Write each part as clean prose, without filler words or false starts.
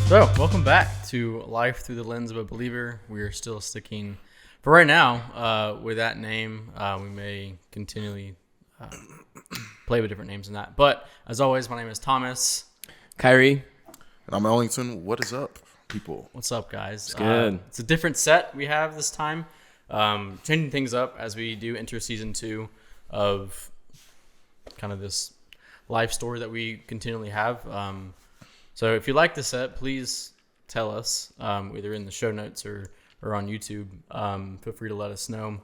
So, welcome back to Life Through the Lens of a Believer. We are still sticking, for right now, with that name. We may continually play with different names than that. But, as always, my name is Thomas. Cy'Ree. And I'm Ellington. What is up, people? What's up, guys? It's good. It's a different set we have this time. Changing things up as we do enter season 2 of kind of this life story that we continually have. So if you like the set, please tell us, either in the show notes or on YouTube. Feel free to let us know.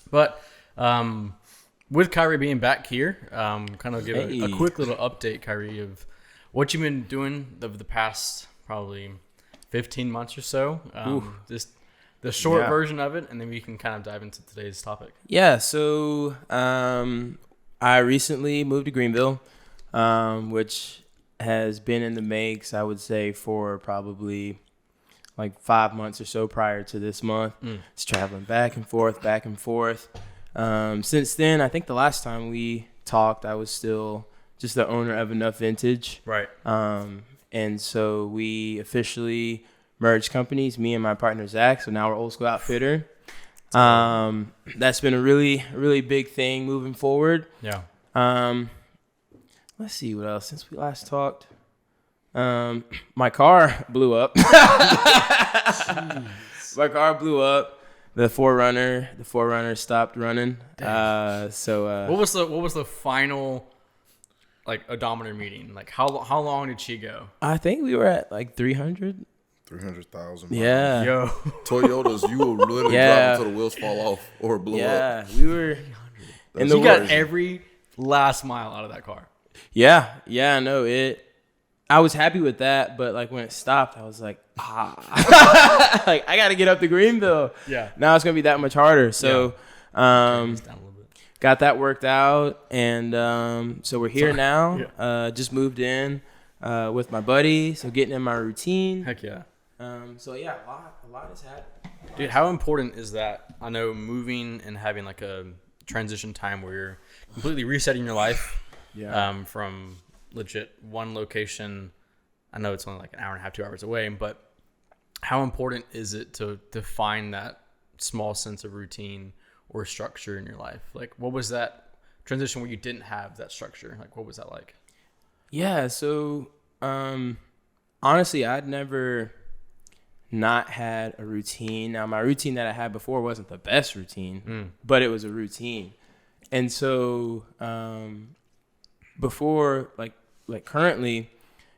But with Cy'Ree being back here, kind of give a quick little update, Cy'Ree, of what you've been doing over the past probably 15 months or so. Just the short version of it, and then we can kind of dive into today's topic. Yeah, so I recently moved to Greenville, which has been in the makes, I would say, for probably like 5 months or so prior to this month. It's traveling back and forth. Since then, I think the last time we talked, I was still just the owner of Enough Vintage. Right. And so we officially merged companies, me and my partner, Zach. So now we're Old School Outfitter. That's been a really, really big thing moving forward. Yeah. Let's see what else. Since we last talked, my car blew up. My car blew up. The Forerunner stopped running. What was the final like odometer meeting? Like how long did she go? I think we were at like 300. 300,000. Yeah. Yo. Toyotas, you will literally drive until the wheels fall off or blow up. Yeah, we were. And You got every last mile out of that car. Yeah, no, I was happy with that, but like when it stopped, I was like, like I got to get up to Greenville. Yeah. Now it's gonna be that much harder. So, Down a little bit. got that worked out, and so we're here now. Yeah. Just moved in with my buddy, so getting in my routine. Heck yeah. So yeah, a lot has happened. Dude, how important is that? I know moving and having like a transition time where you're completely resetting your life. Yeah. From legit one location. I know it's only like an hour and a half, 2 hours away, but how important is it to find that small sense of routine or structure in your life? Like, what was that transition where you didn't have that structure? Like, what was that like? Yeah. So, honestly, I'd never not had a routine. Now, my routine that I had before wasn't the best routine, but it was a routine. And so, before, like currently,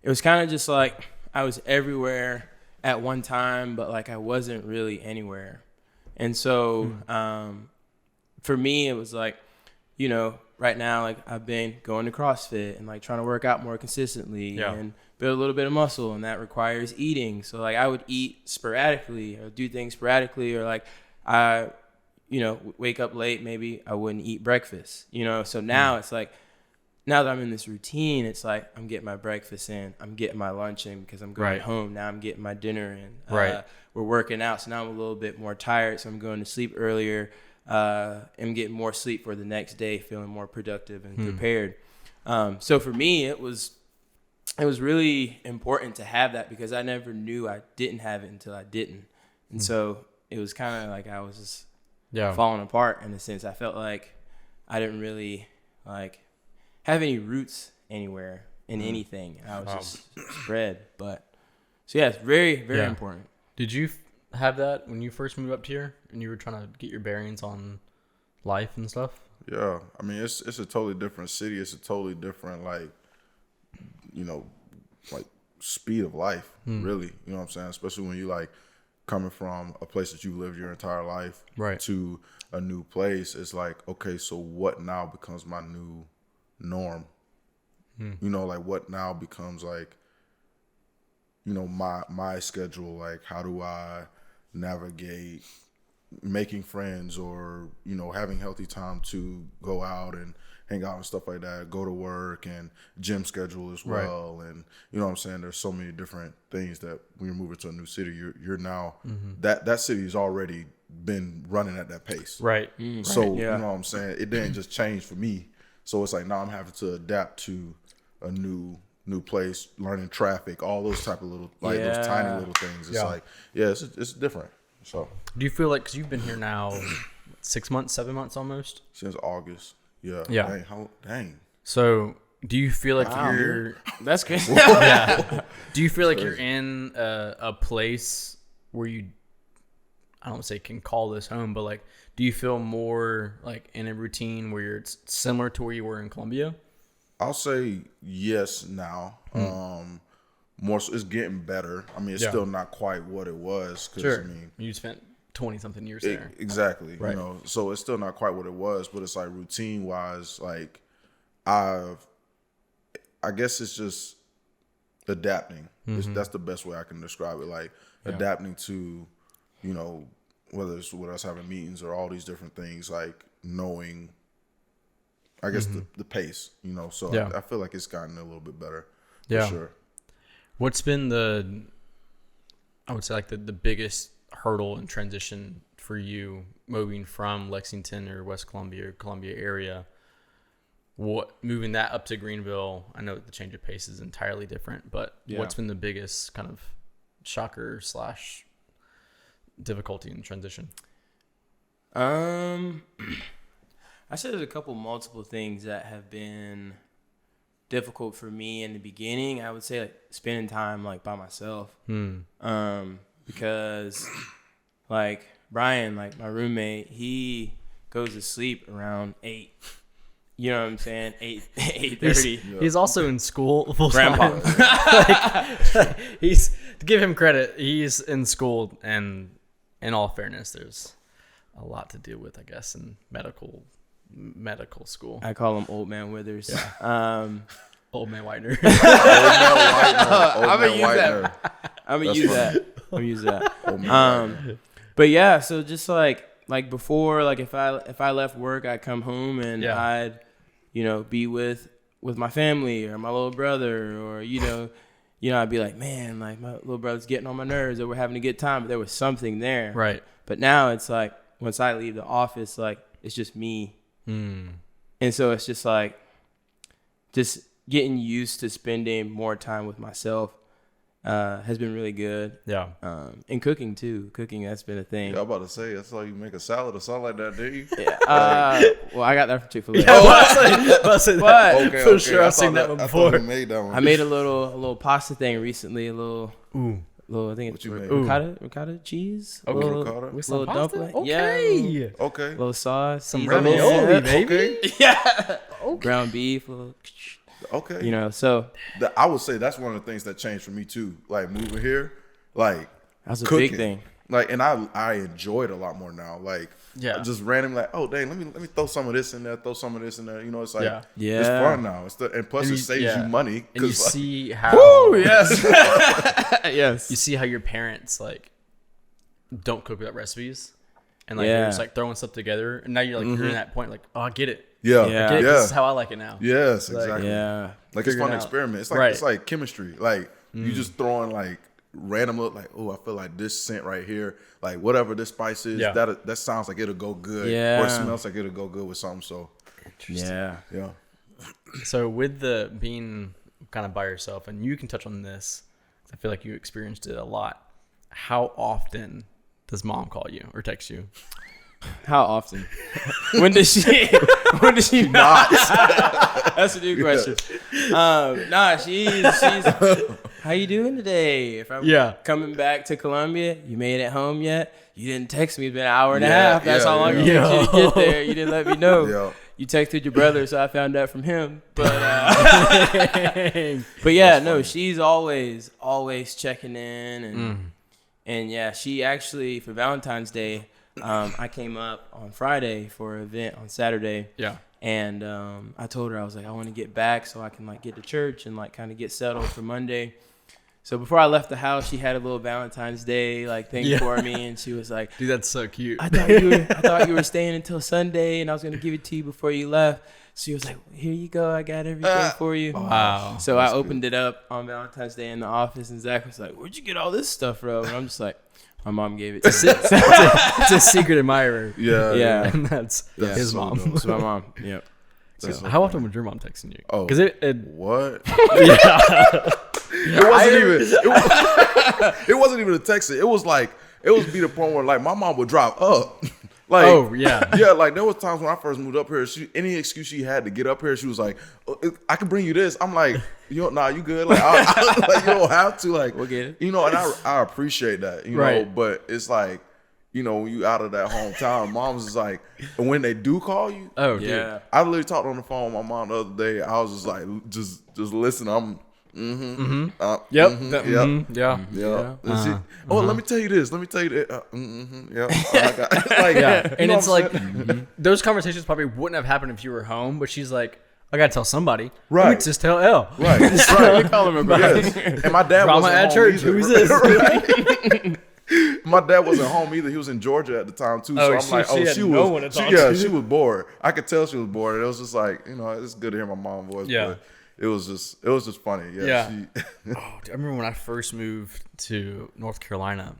it was kind of just like I was everywhere at one time, but like I wasn't really anywhere. And so, for me, it was like, right now, like I've been going to CrossFit and like trying to work out more consistently and build a little bit of muscle, and that requires eating. So like I would eat sporadically or do things sporadically, or like I, wake up late, maybe I wouldn't eat breakfast, So now it's like, now that I'm in this routine, it's like I'm getting my breakfast in, I'm getting my lunch in because I'm going home. Now I'm getting my dinner in. We're working out, so now I'm a little bit more tired, so I'm going to sleep earlier. I'm getting more sleep for the next day, feeling more productive and prepared. So for me, it was really important to have that because I never knew I didn't have it until I didn't. And so it was kind of like I was just falling apart in a sense. I felt like I didn't really like have any roots anywhere in anything. I was just spread. But so yeah, it's very, very important. Did you have that when you first moved up here and you were trying to get your bearings on life and stuff? Yeah. I mean, it's a totally different city. It's a totally different, like speed of life, really. You know what I'm saying? Especially when you like coming from a place that you lived your entire life to a new place. It's like, okay, so what now becomes my new norm? Like what now becomes like, my schedule? Like, how do I navigate making friends or, having healthy time to go out and hang out and stuff like that, go to work and gym schedule as well. And you know what I'm saying? There's so many different things that when you're moving to a new city, you're now that city's already been running at that pace. Right. So, you know what I'm saying? It didn't just change for me. So it's like now I'm having to adapt to a new new place, learning traffic, all those type of little, like those tiny little things. It's like, it's different. So, do you feel like, because you've been here now 6 months, 7 months almost? Since August. Yeah. Yeah. Dang. So, do you feel like you're... That's crazy. Yeah. Do you feel like you're in a place where you, I don't say can call this home, but like, do you feel more like in a routine where you're similar to where you were in Columbia? I'll say yes now. More so, it's getting better. I mean, it's still not quite what it was. Sure. I mean, you spent 20-something years there. Exactly. Right. You know, so it's still not quite what it was, but it's like routine wise, like I guess it's just adapting. That's the best way I can describe it. Like adapting to, you know, whether it's with us having meetings or all these different things, like knowing, I guess the pace, you know. So I feel like it's gotten a little bit better. For sure. What's been I would say like the biggest hurdle and transition for you moving from Lexington or West Columbia or Columbia area? Moving that up to Greenville? I know the change of pace is entirely different, but what's been the biggest kind of shocker / difficulty in transition? I said there's a couple multiple things that have been difficult for me in the beginning. I would say like spending time like by myself. Because like Brian, like my roommate, he goes to sleep around 8. You know what I'm saying? 8:30. He's also in school full Grandpa. time. He's, to give him credit, he's in school, and in all fairness, there's a lot to deal with, I guess, in medical school. I call him Old Man Withers. Old man Whitener. I'm gonna use that. But yeah, so just like before, like if I left work, I'd come home and I'd, you know, be with my family or my little brother, or you know, I'd be like, man, like my little brother's getting on my nerves, or we're having a good time, but there was something there. Right. But now it's like once I leave the office, like it's just me. And so it's just like just getting used to spending more time with myself has been really good. Yeah. And cooking too. Cooking, that's been a thing. Yeah, I'm about to say, that's like you make a salad or something like that, do you? Yeah. Well, I got that from Chick-fil-A. Okay, for sure, I've seen that one before. I thought you made that one. I made a little pasta thing recently. I think it's ricotta cheese. Okay, ricotta. With some dumpling. Okay. Yeah. Okay. Little sauce. Some ravioli, baby. Okay. Yeah. Okay. Ground beef. Okay. You know, so I would say that's one of the things that changed for me too. Like moving here, like that's a cooking. big thing. Like, and I enjoy it a lot more now. Like, just randomly, like, oh dang, let me throw some of this in there, throw some of this in there. You know, it's like, it's fun now. And plus it saves you money. And you like, see how, yes, you see how your parents like don't cook without recipes, and like you're just like throwing stuff together, and now you're like you're in that point, like, oh, I get it. Yeah. This is how I like it now. Yes, exactly. Like it's fun to experiment. It's like it's like chemistry. Like you just throwing like random look, like, oh, I feel like this scent right here, like whatever this spice is, that sounds like it'll go good. Or it smells like it'll go good with something. So yeah. So with the being kind of by yourself, and you can touch on this, I feel like you experienced it a lot. How often does mom call you or text you? How often? When does she not? That's a new question. She's how you doing today? If I'm coming back to Columbia, you made it home yet? You didn't text me. It's been an hour and a half. That's how long it took you to get there. You didn't let me know. You texted your brother, so I found out from him. But no, she's always checking in, and yeah, she actually for Valentine's Day. I came up on Friday for an event on Saturday. Yeah. And I told her, I was like, I want to get back so I can like get to church and like kind of get settled for Monday. So before I left the house, she had a little Valentine's Day like thing for me, and she was like, "Dude, that's so cute." I thought you were staying until Sunday, and I was gonna give it to you before you left. So she was like, "Here you go, I got everything for you." Wow. So I opened it up on Valentine's Day in the office, and Zach was like, "Where'd you get all this stuff from?" And I'm just like, my mom gave it to me. It's a secret admirer. Yeah. And that's his so mom. dope. It's my mom. Yep. So how often was your mom texting you? Oh, because it what? yeah. It wasn't even a text. It was be the point where like my mom would drive up. Like, oh yeah, yeah. Like there was times when I first moved up here. Any excuse she had to get up here, she was like, oh, "I can bring you this." I'm like, you good? Like, like you don't have to. Like, We'll get it. and I appreciate that. You know, but it's like, when you out of that hometown, mom's is like, and when they do call you, oh Yeah. dude. I literally talked on the phone with my mom the other day. I was just like, just listen. I'm. Yep. Yep. Yeah. Yeah. Let me tell you this. Let me tell you that. Yeah. Like, Yeah. And it's like saying? those conversations probably wouldn't have happened if you were home, but she's like, I gotta tell somebody. Right. Let me just tell Elle. Right. We call him a brother. Yes. And my dad Drama wasn't at home church. either. Who's this? My dad wasn't home either. He was in Georgia at the time too. Oh, So I'm like, she had she no was. one to talk to. She was bored. I could tell she was bored. And it was just like, it's good to hear my mom's voice. Yeah. But it was just funny. Yeah. Yeah. Oh, dude, I remember when I first moved to North Carolina,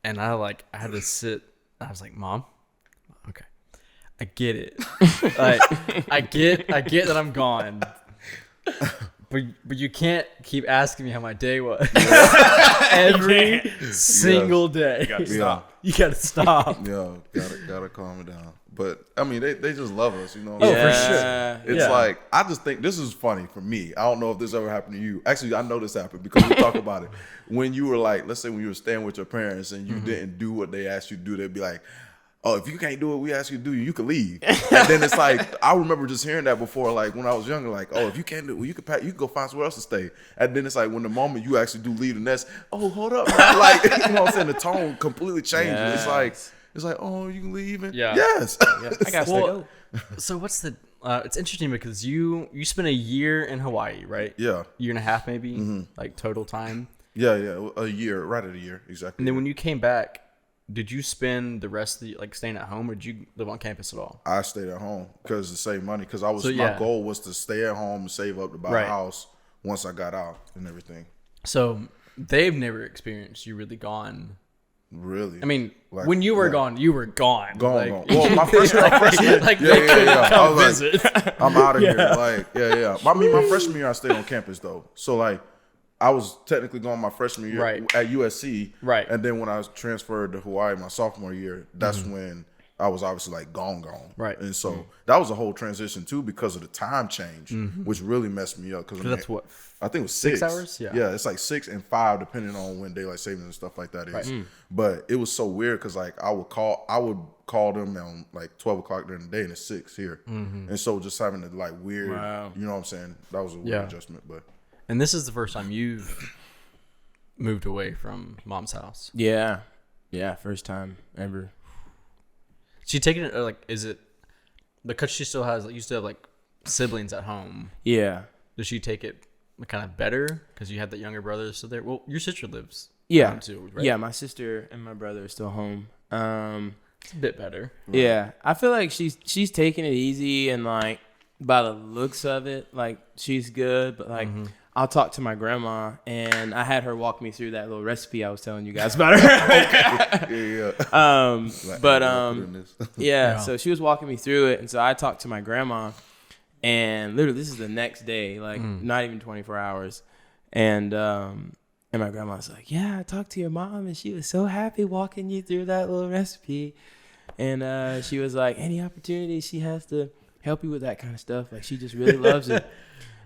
and I had to sit. I was like, Mom, okay, I get it. Like, I get that I'm gone, but you can't keep asking me how my day was every single day. You gotta stop. Yeah. Gotta calm it down. But I mean, they just love us, Oh, for for sure. It's like, I just think this is funny for me. I don't know if this ever happened to you. Actually, I know this happened because we talk about it. When you were like, let's say when you were staying with your parents and you didn't do what they asked you to do, they'd be like, oh, if you can't do what we ask you to do, you can leave. And then it's like, I remember just hearing that before, like when I was younger, like, oh, if you can't do it, well, you can go find somewhere else to stay. And then it's like when the moment you actually do leave the nest, oh, hold up, man. Like, you know what I'm saying? The tone completely changes. Yes. It's like, oh, you can leave? And Yeah. Yes. Yeah, I got to go. So what's the? It's interesting because you spent a year in Hawaii, right? Yeah. Year and a half, maybe, like total time. Yeah. A year, right at a year, exactly. And then when you came back, did you spend the rest of the staying at home, or did you live on campus at all? I stayed at home because to save money. Because my yeah. goal was to stay at home and save up to buy a house once I got out and everything. So they've never experienced you really gone. Really? I mean, when you were gone, you were gone. Gone. Well, my freshman year, they couldn't come visit. I'm out of here. Like, yeah. I mean, my freshman year, I stayed on campus though. So like, I was technically going my freshman year at USC. Right. And then when I was transferred to Hawaii my sophomore year, that's when I was obviously like gone. Right. And so that was a whole transition too because of the time change, which really messed me up. Because That's what. I think it was 6 hours? Yeah. Yeah, it's like 6 and 5 depending on when daylight savings and stuff like that is. Right. But it was so weird because like I would call them on like 12 o'clock during the day and it's 6 here. And so just having the like weird, you know what I'm saying? That was a weird adjustment. But And this is the first time you've moved away from mom's house. Yeah. First time ever. She taking it like, is it because she still has you still have like siblings at home? Yeah. Does she take it kind of better because you had that younger brother still there? Well, your sister lives Yeah. home too, right? Yeah, my sister and my brother are still home. It's a bit better. Yeah, I feel like she's taking it easy and like by the looks of it, like she's good. But like I'll talk to my grandma and I had her walk me through that little recipe I was telling you guys about her. Yeah. So she was walking me through it, and so I talked to my grandma, and literally this is the next day, like not even 24 hours, and my grandma's like, yeah, I talked to your mom and she was so happy walking you through that little recipe. And she was like, any opportunity she has to help you with that kind of stuff, like she just really loves it.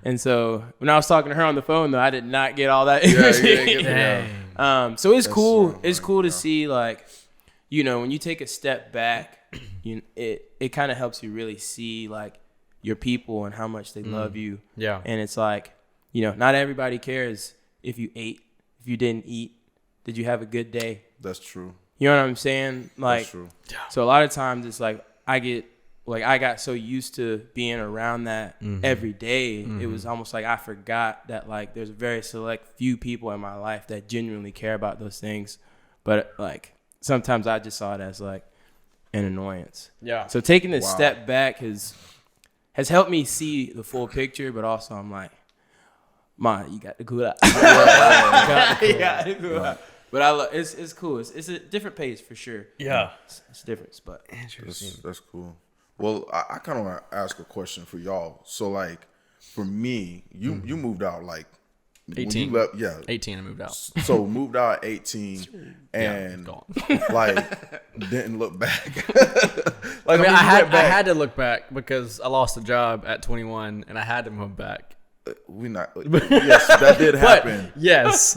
And so when I was talking to her on the phone, though, I did not get all that energy. So it's cool. So it's cool to see, like, you know, when you take a step back, it kind of helps you really see, like, your people and how much they love you. Yeah. And it's like, you know, not everybody cares if you ate, if you didn't eat. Did you have a good day? That's true. You know what I'm saying? Like, that's true. So a lot of times it's like I got so used to being around that every day. It was almost like I forgot that, like, there's a very select few people in my life that genuinely care about those things. But like sometimes I just saw it as like an annoyance. Yeah. So taking this step back has helped me see the full picture, but also I'm like, Ma, you got to cool out. You got to cool out. But it's cool. It's a different pace for sure. Yeah. It's a difference, but that's cool. Well, I kind of want to ask a question for y'all. So, like, for me, you moved out like 18. When you left, yeah, 18. I moved out. So moved out at 18, and gone. like didn't look back. Like I had to look back because I lost a job at 21, and I had to move back. We not. Yes, that did happen.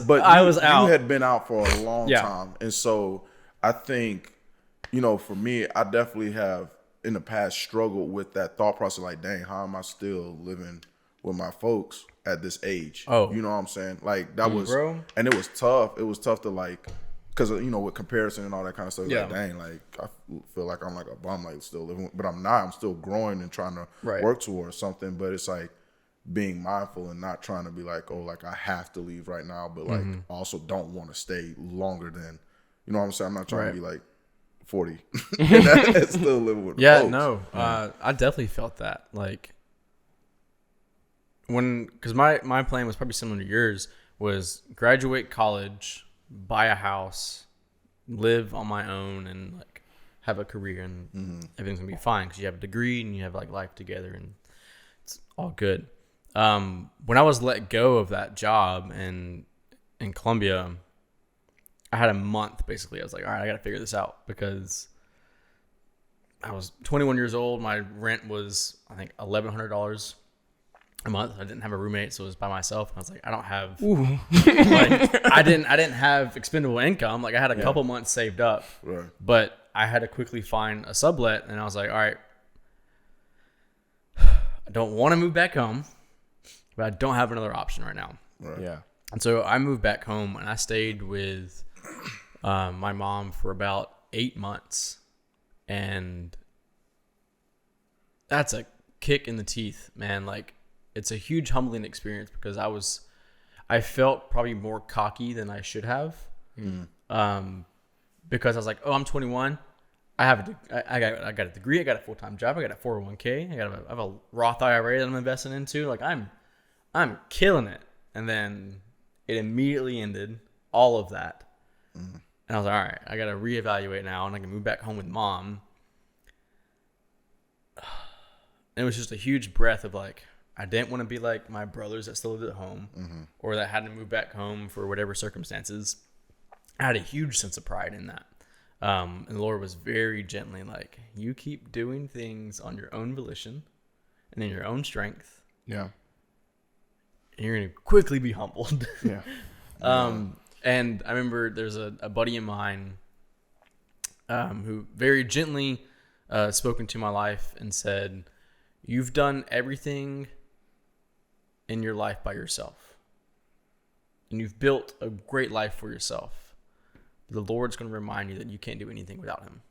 But I was out. You had been out for a long Yeah. time, and so I think, for me, I definitely have in the past struggled with that thought process. Like, dang, how am I still living with my folks at this age? Oh, you know what I'm saying? Like that was, bro. And it was tough. It was tough to like, because with comparison and all that kind of stuff. Yeah. Like, dang, like I feel like I'm like a bum, like still living, but I'm not. I'm still growing and trying to work towards something. But it's like being mindful and not trying to be like, oh, like I have to leave right now, but like also don't want to stay longer than, you know what I'm saying? I'm not trying to be like 40 and still living with the folks. No, I definitely felt that. Like because my plan was probably similar to yours, was graduate college, buy a house, live on my own, and like have a career, and everything's gonna be fine because you have a degree and you have like life together and it's all good. When I was let go of that job in Columbia, I had a month basically. I was like, all right, I got to figure this out because I was 21 years old. My rent was, I think, $1,100 a month. I didn't have a roommate, so it was by myself. I was like, I don't have, like, I didn't have expendable income. Like I had a couple months saved up, but I had to quickly find a sublet, and I was like, all right, I don't want to move back home, but I don't have another option right now. Right. Yeah. And so I moved back home, and I stayed with my mom for about 8 months. And that's a kick in the teeth, man. Like, it's a huge humbling experience because I felt probably more cocky than I should have. Because I was like, oh, I'm 21. I got a degree. I got a full-time job. I got a 401k. I have a Roth IRA that I'm investing into. Like I'm killing it. And then it immediately ended, all of that. And I was like, all right, I got to reevaluate now, and I can move back home with mom. And it was just a huge breath of like, I didn't want to be like my brothers that still lived at home or that had to move back home for whatever circumstances. I had a huge sense of pride in that. And the Lord was very gently like, you keep doing things on your own volition and in your own strength. Yeah. And you're going to quickly be humbled. Yeah. And I remember there's a buddy of mine who very gently spoke into my life and said, you've done everything in your life by yourself. And you've built a great life for yourself. The Lord's going to remind you that you can't do anything without him.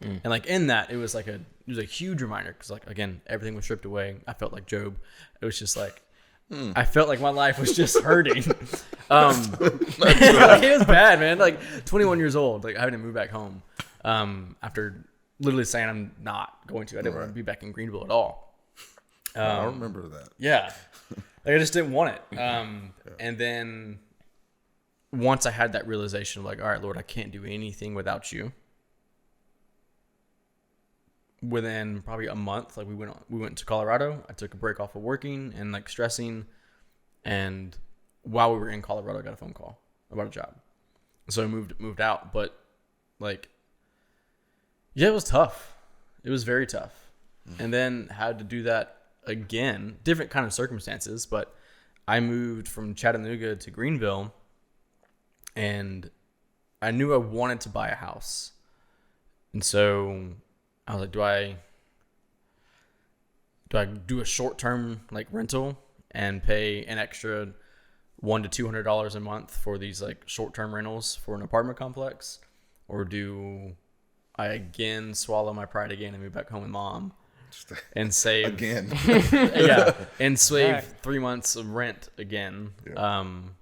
And like in that, it was a huge reminder because like, again, everything was stripped away. I felt like Job. It was just like, I felt like my life was just hurting. Like, it was bad, man. Like 21 years old, like having to move back home after literally saying I'm not going to. I didn't want to be back in Greenville at all. I remember that. Yeah. Like I just didn't want it. And then once I had that realization of like, all right, Lord, I can't do anything without you. Within probably a month, like we went to Colorado. I took a break off of working and like stressing, and while we were in Colorado, I got a phone call about a job. So I moved out, but like, yeah, it was tough. It was very tough, and then had to do that again, different kind of circumstances. But I moved from Chattanooga to Greenville, and I knew I wanted to buy a house, and so I was like, do I do a short-term like rental and pay an extra $100 to $200 a month for these like short-term rentals for an apartment complex, or do I again swallow my pride again and move back home with mom and save again? And save 3 months of rent again. And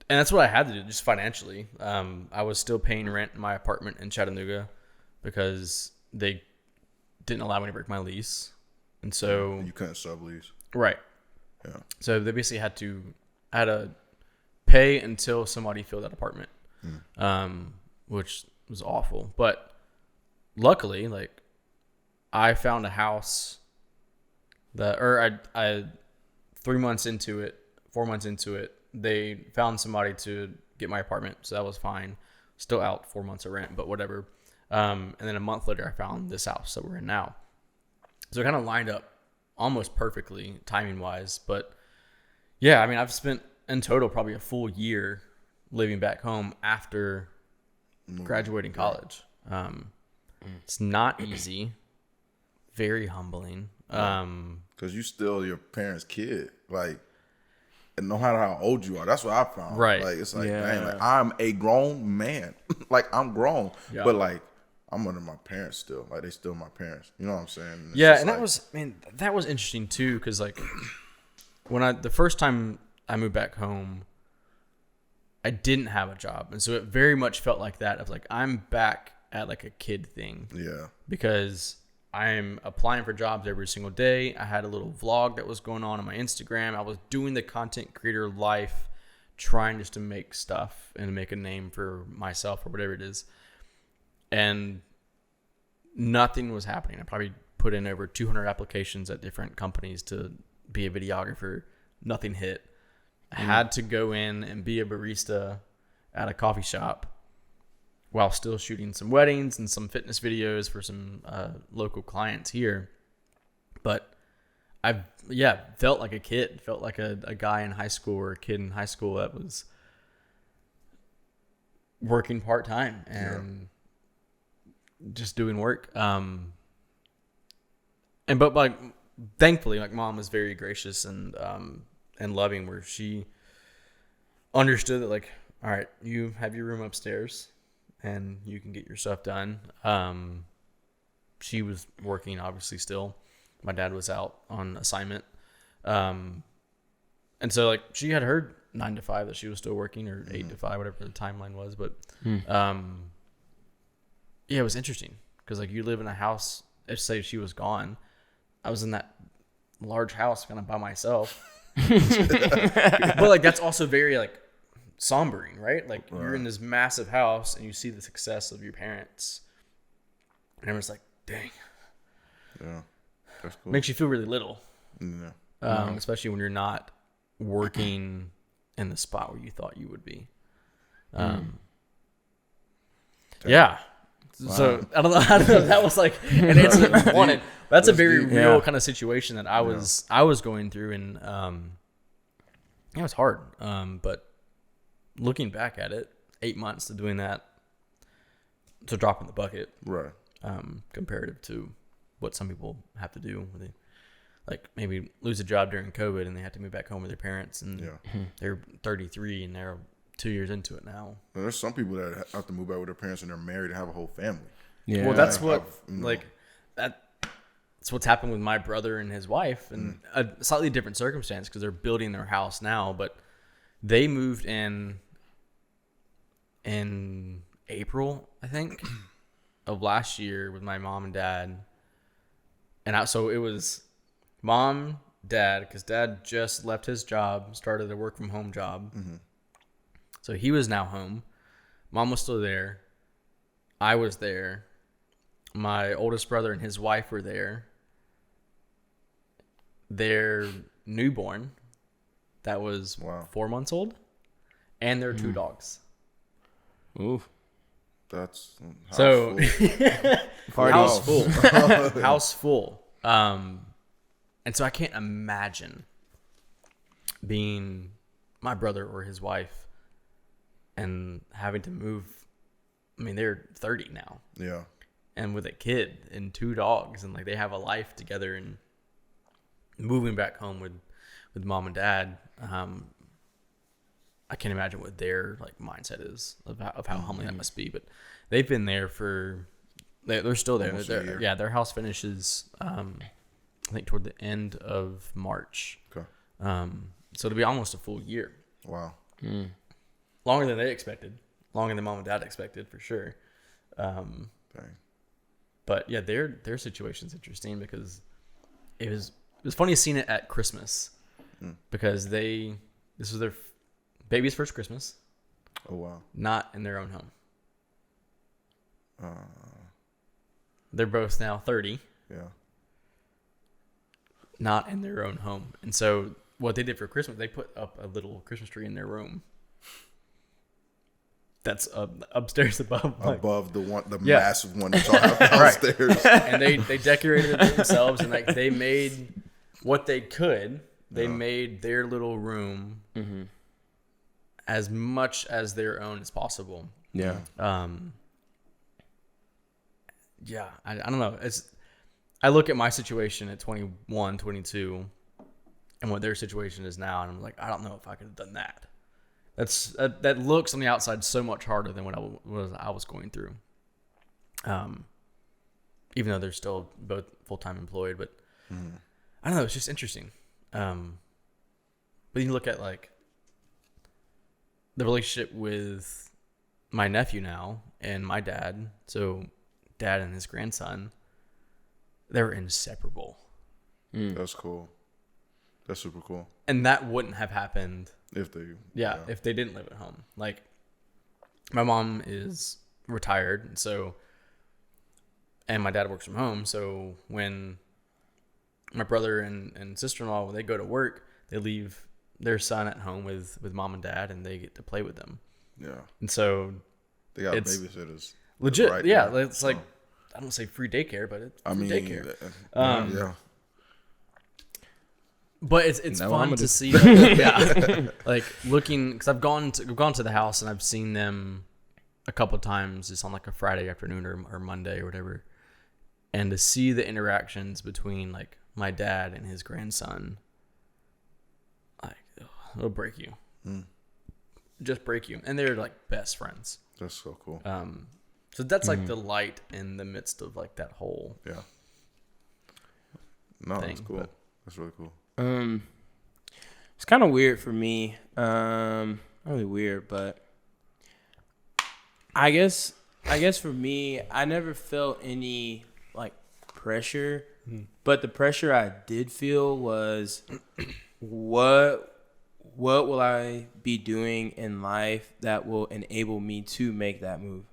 that's what I had to do just financially. I was still paying rent in my apartment in Chattanooga because they didn't allow me to break my lease. And so you couldn't sublease. Right. Yeah. So they basically had to pay until somebody filled that apartment. Which was awful. But luckily, like I found a house I 3 months into it, 4 months into it, they found somebody to get my apartment, so that was fine. Still out 4 months of rent, but whatever. And then a month later, I found this house that we're in now. So it kind of lined up almost perfectly timing wise. But yeah, I mean, I've spent in total probably a full year living back home after graduating college. It's not easy, very humbling. Because you still your parents' kid. Like, no matter how old you are, that's what I found. Right. Like, it's like, dang, like, I'm a grown man. Like, I'm grown. Yeah. But, like, I'm under my parents still. Like, they still my parents. You know what I'm saying? And yeah, and that was interesting, too, because, like, the first time I moved back home, I didn't have a job. And so it very much felt like that. Of like, I'm back at, like, a kid thing. Yeah. Because I'm applying for jobs every single day. I had a little vlog that was going on my Instagram. I was doing the content creator life, trying just to make stuff and make a name for myself or whatever it is. And nothing was happening. I probably put in over 200 applications at different companies to be a videographer. Nothing hit. I had to go in and be a barista at a coffee shop while still shooting some weddings and some fitness videos for some local clients here. But I felt like a kid, felt like a guy in high school or a kid in high school that was working part-time and just doing work. But like, thankfully, like, mom was very gracious and loving, where she understood that, like, all right, you have your room upstairs and you can get your stuff done. She was working, obviously, still. My dad was out on assignment. And so, like, she had her 9 to 5 that she was still working, or 8 to 5, whatever the timeline was. But, yeah, it was interesting because, like, you live in a house. If, say, she was gone, I was in that large house kind of by myself. But, like, that's also very, like, sombering, right? Like, you're in this massive house and you see the success of your parents, and everyone's like, dang. Yeah, that's cool. Makes you feel really little. Yeah. Especially when you're not working in the spot where you thought you would be. Yeah. Wow. So I don't know. That was like an answer that we wanted. That's a very real kind of situation that I was going through, and it was hard. But looking back at it, 8 months to doing that, to drop in the bucket, right? Comparative to what some people have to do, when they, like, maybe lose a job during COVID and they have to move back home with their parents, and they're 33 and they're 2 years into it now. And there's some people that have to move back with their parents and they're married and have a whole family. Yeah. Well, that's that's what's happened with my brother and his wife, and a slightly different circumstance because they're building their house now, but they moved in April, I think, of last year with my mom and dad. And so it was mom, dad, because dad just left his job, started a work from home job. So he was now home. Mom was still there. I was there. My oldest brother and his wife were there. Their newborn, that was 4 months old, and their 2 dogs. Oof. That's so house full. House full. And so I can't imagine being my brother or his wife and having to move. I mean, they're 30 now. Yeah. And with a kid and 2 dogs, and like they have a life together, and moving back home with mom and dad. I can't imagine what their like mindset is of how humbling that must be. But they've been there they're still there. Their house finishes I think toward the end of March. Okay. So it'll be almost a full year. Wow. Longer than they expected. Longer than mom and dad expected, for sure. Dang. But yeah, their situation's interesting because it was funny seeing it at Christmas because this was their baby's first Christmas. Oh wow! Not in their own home. They're both now 30. not in their own home. And so what they did for Christmas, they put up a little Christmas tree in their room. That's upstairs above the massive one that y'all have downstairs. And they decorated it themselves, and like they made what they could. They made their little room as much as their own as possible. Yeah. Yeah, I don't know. I look at my situation at 21, 22, and what their situation is now, and I'm like, I don't know if I could have done that. That looks on the outside so much harder than what I was going through. Even though they're still both full-time employed, but I don't know. It's just interesting. But you look at like the relationship with my nephew now and my dad. So dad and his grandson, they're inseparable. That's cool. That's super cool. And that wouldn't have happened if they didn't live at home. Like my mom is retired, and my dad works from home. So when my brother and sister-in-law, when they go to work, they leave their son at home with mom and dad, and they get to play with them. Yeah. And so they got babysitters. Legit. Right yeah. Now. It's like, I don't say free daycare, but it's free daycare. Yeah. But it's fun to see. Like looking, because I've gone to the house and I've seen them a couple of times. It's on like a Friday afternoon or Monday or whatever, and to see the interactions between like my dad and his grandson, like it'll break you, just break you. And they're like best friends. That's so cool. So that's like the light in the midst of like that whole thing. That's cool. But, that's really cool. It's kind of weird for me. Not really weird, but I guess for me, I never felt any like pressure, but the pressure I did feel was what will I be doing in life that will enable me to make that move?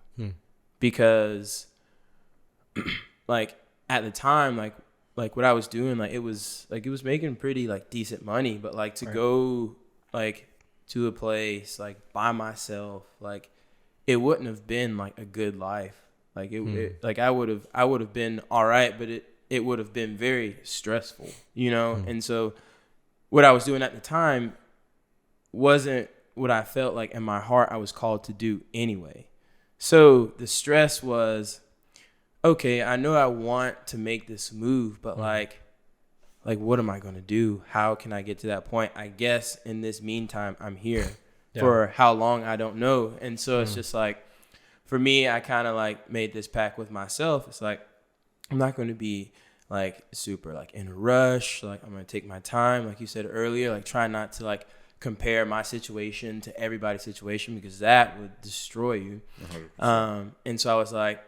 Because like at the time, like what I was doing, like it was making pretty like decent money, but like to go like to a place like by myself, like it wouldn't have been like a good life. Like it like I would have been all right, but it would have been very stressful, you know? And so what I was doing at the time wasn't what I felt like in my heart I was called to do anyway. So the stress was, okay, I know I want to make this move, but like what am I going to do? How can I get to that point? I guess in this meantime, I'm here for how long, I don't know. And so it's just like, for me, I kind of like made this pact with myself. It's like, I'm not going to be like super like in a rush. Like I'm going to take my time. Like you said earlier, like try not to like compare my situation to everybody's situation, because that would destroy you. And so I was like,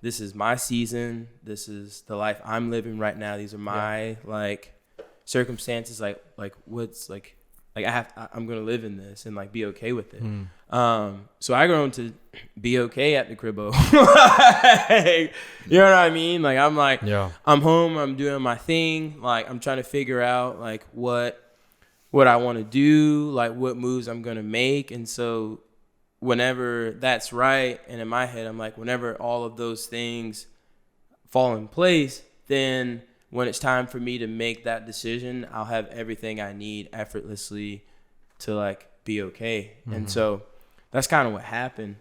this is my season. This is the life I'm living right now. These are my like circumstances. Like what's like I'm going to live in this and like be okay with it. So I grown to be okay at the cribbo. Like, you know what I mean? Like, I'm home, I'm doing my thing. Like, I'm trying to figure out like what I want to do, like what moves I'm going to make. And so whenever that's right, and in my head, I'm like, whenever all of those things fall in place, then when it's time for me to make that decision, I'll have everything I need effortlessly to like be okay. And so that's kind of what happened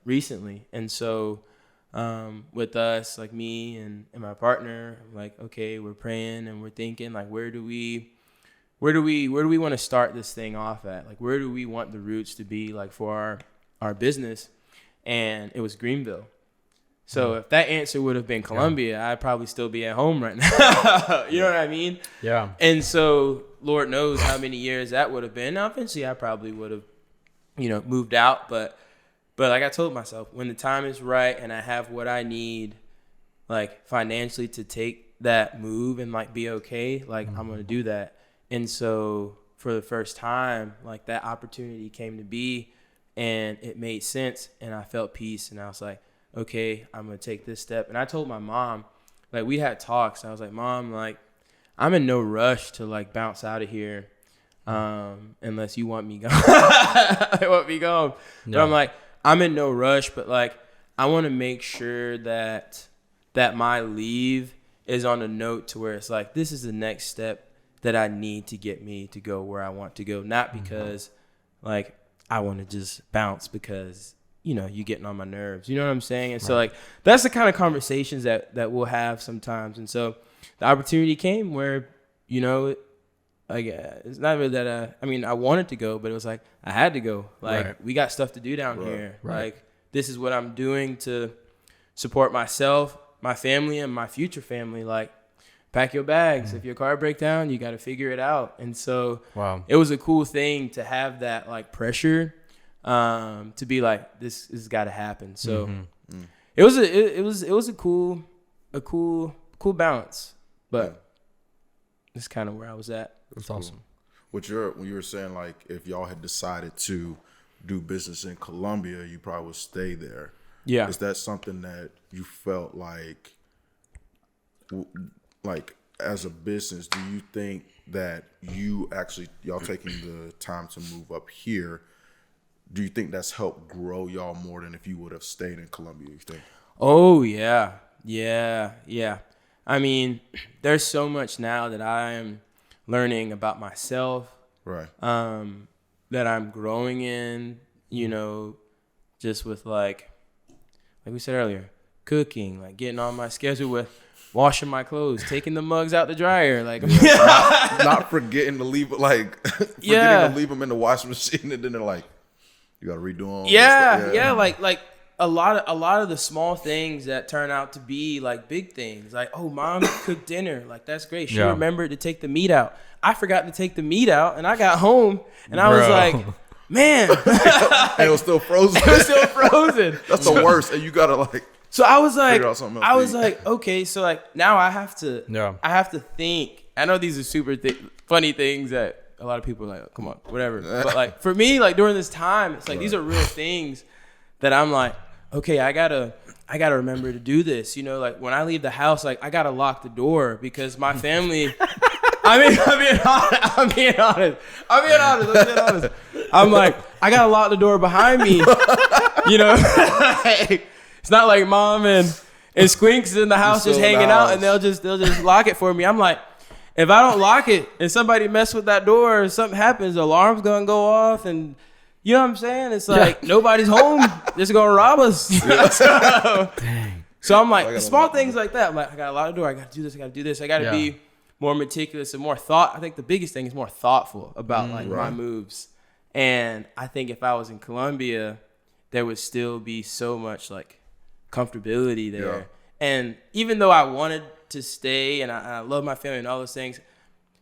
recently. And so with us, like me and my partner, like, okay, we're praying and we're thinking like, where do we want to start this thing off at? Like, where do we want the roots to be like for our business? And it was Greenville. So if that answer would have been Columbia, I'd probably still be at home right now. You know what I mean? Yeah. And so Lord knows how many years that would have been. Now, eventually I probably would have, moved out. But like I told myself, when the time is right and I have what I need, like financially to take that move and like be okay, like I'm going to do that. And so for the first time, like that opportunity came to be and it made sense and I felt peace and I was like, okay, I'm going to take this step. And I told my mom, like we had talks. I was like, Mom, like I'm in no rush to like bounce out of here, unless you want me gone. I want me gone. Yeah. But I'm like, I'm in no rush, but like I want to make sure that my leave is on a note to where it's like, this is the next step that I need to get me to go where I want to go. Not because like I want to just bounce because, you know, you getting on my nerves. You know what I'm saying? And so like, that's the kind of conversations that we'll have sometimes. And so the opportunity came where, you know, like it's not really that, I wanted to go, but it was like, I had to go. Like we got stuff to do down here. Right. Like this is what I'm doing to support myself, my family, and my future family. Like, pack your bags. If your car breaks down, you got to figure it out. And so it was a cool thing to have that like pressure, to be like, this has got to happen. So it was a cool balance, but it's kind of where I was at. That's awesome. When you were saying like, if y'all had decided to do business in Colombia, you probably would stay there. Yeah. Is that something that you felt like as a business, do you think that y'all taking the time to move up here, do you think that's helped grow y'all more than if you would have stayed in Colombia, you think? Oh, yeah. I mean, there's so much now that I am learning about myself. Right. That I'm growing in, you know, just with like we said earlier, cooking, like getting on my schedule with washing my clothes, taking the mugs out the dryer, like not forgetting to leave it, to leave them in the washing machine, and then they're like, you got to redo them. Yeah. Like a lot of the small things that turn out to be like big things. Like, oh, Mom cooked dinner. Like, that's great. She remembered to take the meat out. I forgot to take the meat out, and I got home, and I was like, man. And it was still frozen. That's the worst. And you got to like. So I was like, okay, so like now I have to think. I know these are super funny things that a lot of people are like, oh, come on, whatever. But like for me, like during this time, it's like these are real things that I'm like, okay, I gotta remember to do this. You know, like when I leave the house, like I gotta lock the door because my family. I'm being honest. I'm like, I gotta lock the door behind me. You know, it's not like Mom and Squinks is in the house just hanging out and they'll just lock it for me. I'm like, if I don't lock it and somebody mess with that door or something happens, the alarm's gonna go off and you know what I'm saying? It's like nobody's home. They're gonna rob us. Dang. So I'm like, small things like that. I'm like, I gotta lock the door. I gotta do this. I gotta be more meticulous and more I think the biggest thing is more thoughtful about my moves. And I think if I was in Colombia, there would still be so much like comfortability there. Yeah. And even though I wanted to stay and I love my family and all those things,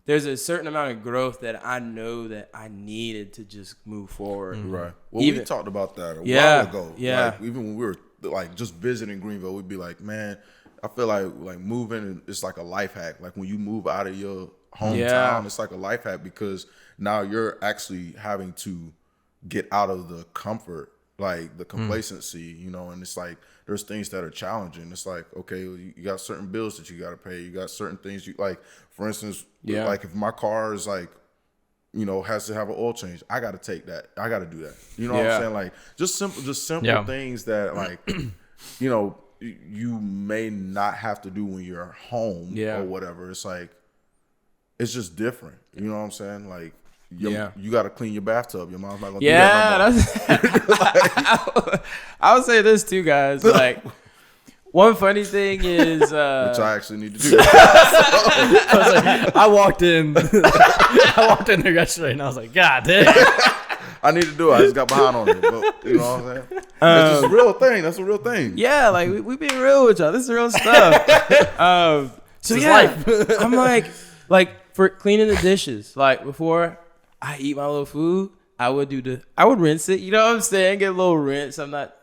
there's a certain amount of growth that I know that I needed to just move forward. Mm-hmm. Right. Well, we talked about that a while ago. Yeah. Like, even when we were like just visiting Greenville, we'd be like, man, I feel like moving is like a life hack. Like when you move out of your hometown, it's like a life hack because now you're actually having to get out of the comfort, like the complacency, you know, and it's like there's things that are challenging. It's like, okay, you got certain bills that you got to pay. You got certain things you like, for instance, like if my car is like, you know, has to have an oil change, I got to take that. I got to do that. You know what I'm saying? Like just simple things that like, you know, you may not have to do when you're home or whatever. It's like, it's just different. You know what I'm saying? Like, you got to clean your bathtub. Your mom's not going to do that no more. I would say this too, guys. Like, one funny thing is... which I actually need to do. I walked in there yesterday and I was like, God damn. I need to do it. I just got behind on it. But, you know what I'm saying? It's just a real thing. That's a real thing. Yeah, like, we being real with y'all. This is real stuff. So, life. I'm like, for cleaning the dishes, like, before I eat my little food, I would rinse it. You know what I'm saying? Get a little rinse. I'm not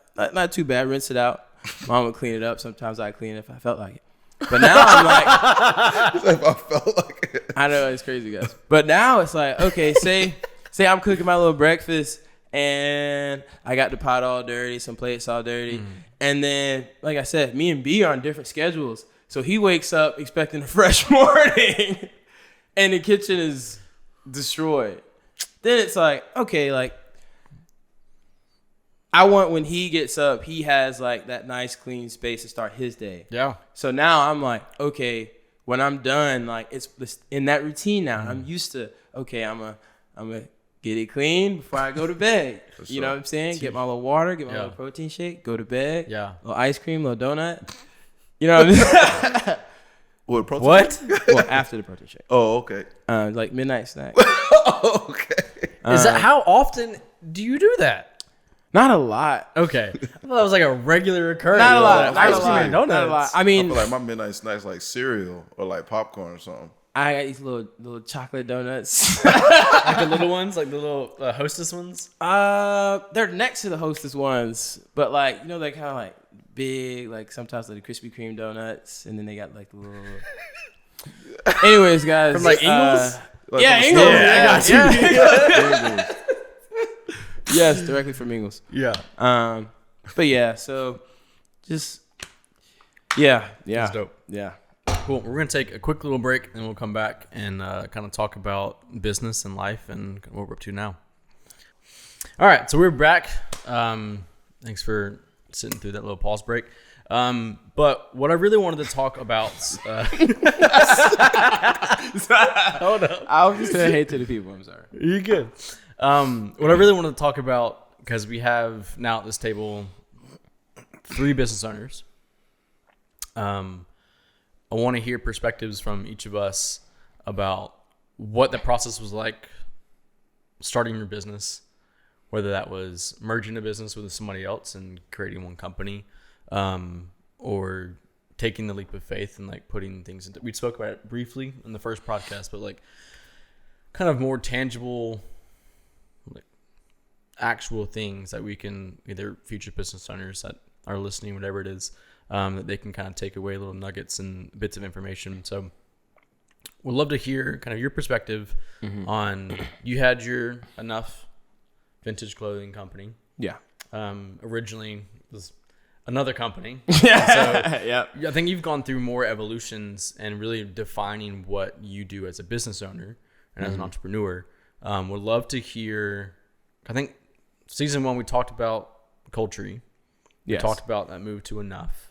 too bad. Rinse it out. Mom would clean it up. Sometimes I'd clean it if I felt like it. But now I'm like, if I felt like it. I know it's crazy, guys. But now it's like, okay, say I'm cooking my little breakfast and I got the pot all dirty, some plates all dirty. And then, like I said, me and B are on different schedules. So he wakes up expecting a fresh morning and the kitchen is destroyed. Then it's like, okay, like I want when he gets up, he has like that nice clean space to start his day. Yeah. So now I'm like, okay, when I'm done, like it's in that routine now. I'm used to, okay, I'm a get it clean before I go to bed. You know what I'm saying? Get my little water, get my little protein shake, go to bed. Yeah. Little ice cream, little donut. You know what I'm saying? What? Protein? What? Well, after the protein shake. Oh, okay. Like midnight snack. Oh, okay. Is that how often do you do that? Not a lot. Okay. I thought that was like a regular occurrence. Not a lot. Ice Not a cream lot. and donuts. Not a lot. I I mean, feel like my midnight snacks like cereal or like popcorn or something. I got these little chocolate donuts. Like the little ones, like the little Hostess ones. They're next to the Hostess ones, but like you know, they kind of like big, like sometimes like the Krispy Kreme donuts, and then they got like the little. Anyways, guys, From like Ingles. Like yeah, from the Ingles. store. Yeah, I got you. Ingles. Yes, directly from Ingles. Yeah. But yeah, so just yeah, That's dope. yeah. Cool. We're going to take a quick little break, and we'll come back and kind of talk about business and life and what we're up to now. All right. So we're back. Thanks for sitting through that little pause break. But what I really wanted to talk about. Hold up. I was just saying hey to the people. I'm sorry. You're good. What I really wanted to talk about, because we have now at this table 3 business owners. I want to hear perspectives from each of us about what the process was like starting your business, whether that was merging a business with somebody else and creating one company, or taking the leap of faith and like putting things into. We spoke about it briefly in the first podcast, but like kind of more tangible, like actual things that we can, either future business owners that are listening, whatever it is, that they can kind of take away little nuggets and bits of information. So we'd love to hear kind of your perspective on, you had your Enough vintage clothing company. Yeah. Originally was another company. Yeah. So Yeah. I think you've gone through more evolutions and really defining what you do as a business owner and as an entrepreneur. Would love to hear, I think season 1, we talked about Culture. Yes. We talked about that move to Enough.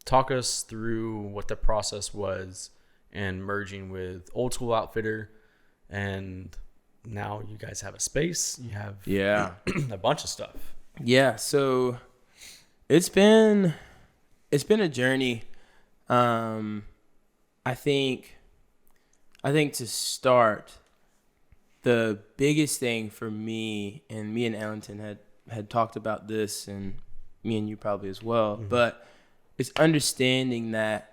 Talk us through what the process was and merging with Old School Outfitter, and now you guys have a space. You have a bunch of stuff. Yeah, so it's been a journey. I think to start, the biggest thing for me, and me and Ellington had talked about this, and me and you probably as well, but it's understanding that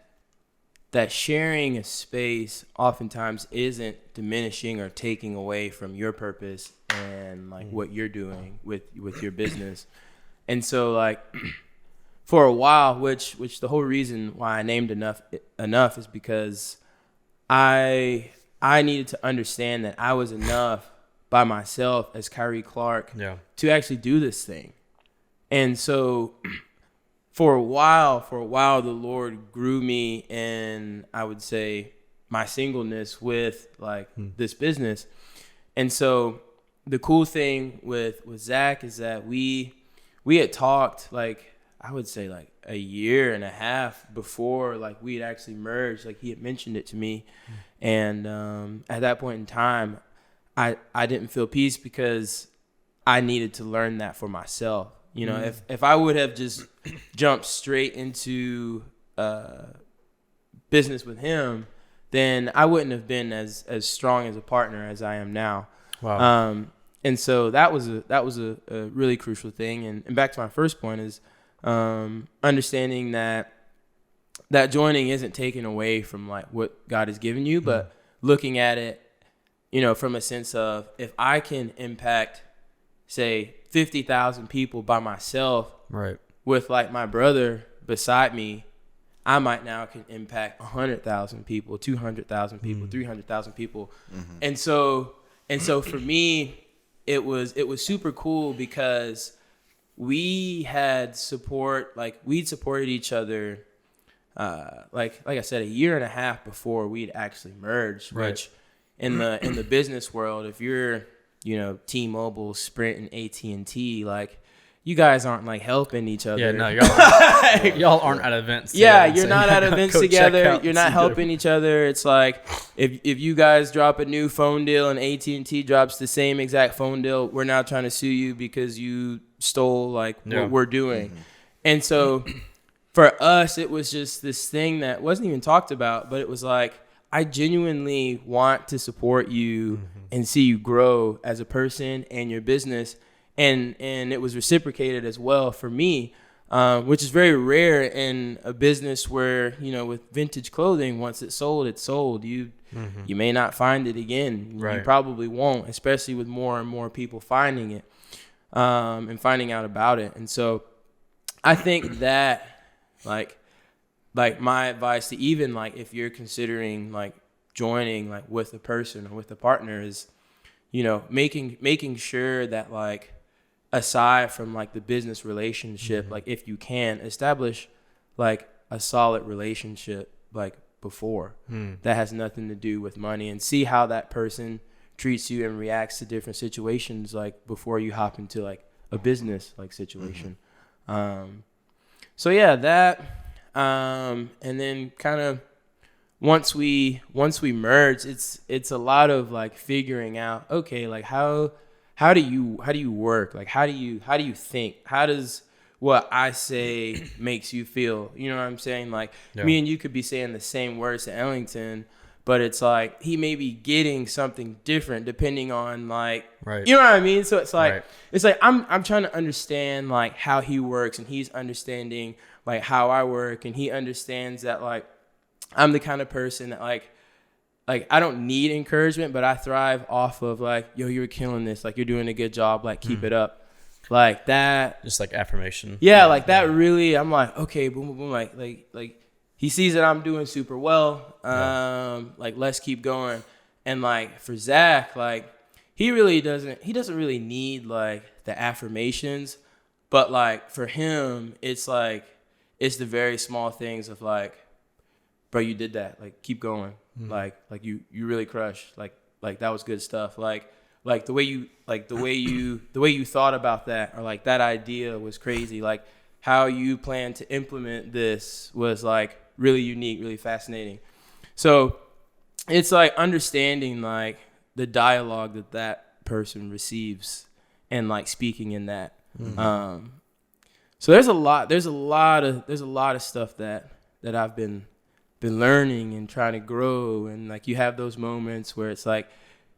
sharing a space oftentimes isn't diminishing or taking away from your purpose and like what you're doing with your business. And so like for a while, which the whole reason why I named enough is because I needed to understand that I was enough by myself as Cy'Ree Clark to actually do this thing. And so for a while, the Lord grew me in, I would say, my singleness with like this business. And so the cool thing with Zach is that we had talked, like, I would say like a year and a half before like we had actually merged. Like he had mentioned it to me. And at that point in time, I didn't feel peace because I needed to learn that for myself. You know, if I would have just jumped straight into business with him, then I wouldn't have been as strong as a partner as I am now. Wow. And so that was a really crucial thing. And back to my first point is understanding that joining isn't taken away from like what God has given you, but looking at it, you know, from a sense of, if I can impact, say, 50,000 people by myself, Right. with like my brother beside me, I might now can impact 100,000 people, 200,000 people, 300,000 people. And so for me, it was super cool because we had support, like we'd supported each other like I said, a year and a half before we'd actually merged. Right. Which in the business world, if you're, you know, T-Mobile, Sprint, and AT&T, like, you guys aren't like helping each other. Yeah, no, y'all aren't at events. Yeah, together you're not at events go check together. out You're and not see helping each other. It's like if you guys drop a new phone deal and AT&T drops the same exact phone deal, we're now trying to sue you because you stole like what we're doing. And so for us, it was just this thing that wasn't even talked about, but it was like, I genuinely want to support you and see you grow as a person and your business. And it was reciprocated as well for me, which is very rare in a business where, you know, with vintage clothing, once it's sold, it's sold. You may not find it again. Right. You probably won't, especially with more and more people finding it and finding out about it. And so I think that like my advice to even like if you're considering like joining like with a person or with a partner is, you know, making sure that like aside from like the business relationship, like if you can establish like a solid relationship like before that has nothing to do with money, and see how that person treats you and reacts to different situations like before you hop into like a business like situation. So yeah, that and then kind of once we merge, it's a lot of like figuring out, okay, like how do you work? Like how do you think? How does what I say makes you feel? You know what I'm saying? Like me and you could be saying the same words to Ellington, but it's like he may be getting something different depending on like you know what I mean? So it's like it's like I'm trying to understand like how he works, and he's understanding like how I work, and he understands that like I'm the kind of person that like I don't need encouragement, but I thrive off of like, yo, you're killing this. Like, you're doing a good job. Like, keep it up. Like that. Just like affirmation. Yeah, like that really, I'm like, okay, boom, boom, boom. Like he sees that I'm doing super well. Like, let's keep going. And like for Zach, like he doesn't really need like the affirmations, but like for him, it's like, it's the very small things of like, bro, you did that. Like, keep going. Like you really crushed. Like that was good stuff. Like the way you thought about that, or like that idea was crazy. Like how you plan to implement this was like really unique, really fascinating. So it's like understanding like the dialogue that person receives and like speaking in that. So there's a lot of stuff that I've been learning and trying to grow. And like you have those moments where it's like,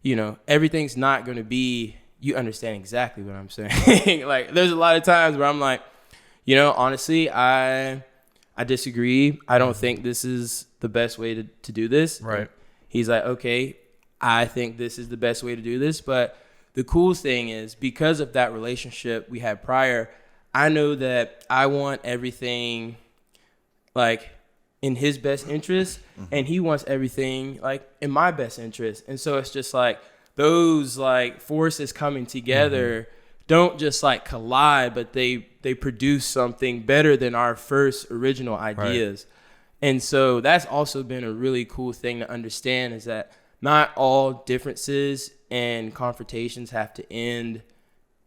you know, everything's not going to be, you understand exactly what I'm saying. Like there's a lot of times where I'm like, you know, honestly, I disagree. I don't think this is the best way to do this. Right. And he's like, okay, I think this is the best way to do this. But the cool thing is, because of that relationship we had prior, I know that I want everything like in his best interest, and he wants everything like in my best interest. And so it's just like those like forces coming together don't just like collide, but they produce something better than our first original ideas. Right. And so that's also been a really cool thing to understand, is that not all differences and confrontations have to end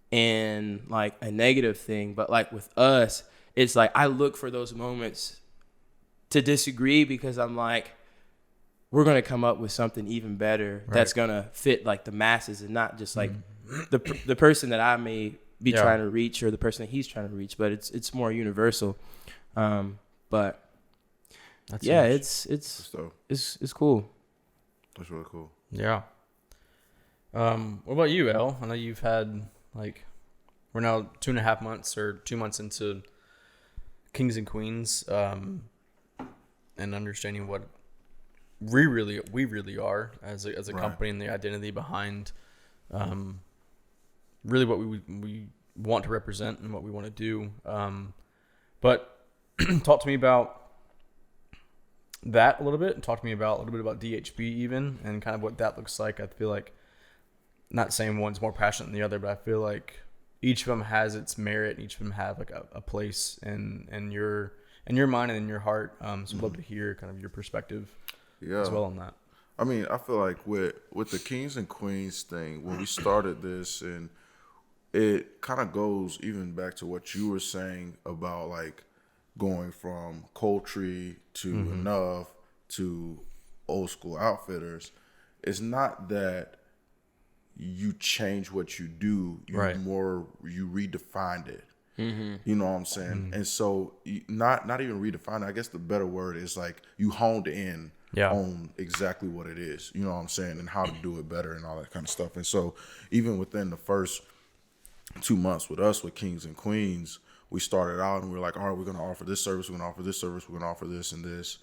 in like a negative thing. But like with us, it's like I look for those moments to disagree, because I'm like, we're going to come up with something even better that's going to fit like the masses, and not just like the person that I may be trying to reach, or the person that he's trying to reach, but it's more universal. But that's it's cool. That's really cool. Yeah. What about you, El? I know you've had like, we're now 2.5 months or 2 months into Kings and Queens, and understanding what we really are as a company, and the identity behind really what we want to represent and what we want to do. But talk to me about that a little bit, and talk to me about a little bit about DHB even, and kind of what that looks like. I feel like, not saying one's more passionate than the other, but I feel like each of them has its merit, and each of them have like a place in in your mind and in your heart. So I'd love to hear kind of your perspective as well on that. I mean, I feel like with the Kings and Queens thing, when we started this, and it kind of goes even back to what you were saying about like going from Coultry to Enough to Old School Outfitters. It's not that you change what you do, you redefined it. You know what I'm saying? And so not even redefine it. I guess the better word is like you honed in on exactly what it is. You know what I'm saying? And how to do it better and all that kind of stuff. And so even within the first 2 months with us, with Kings and Queens, we started out and we were like, all right, we're going to offer this service, we're going to offer this service, we're going to offer this and this.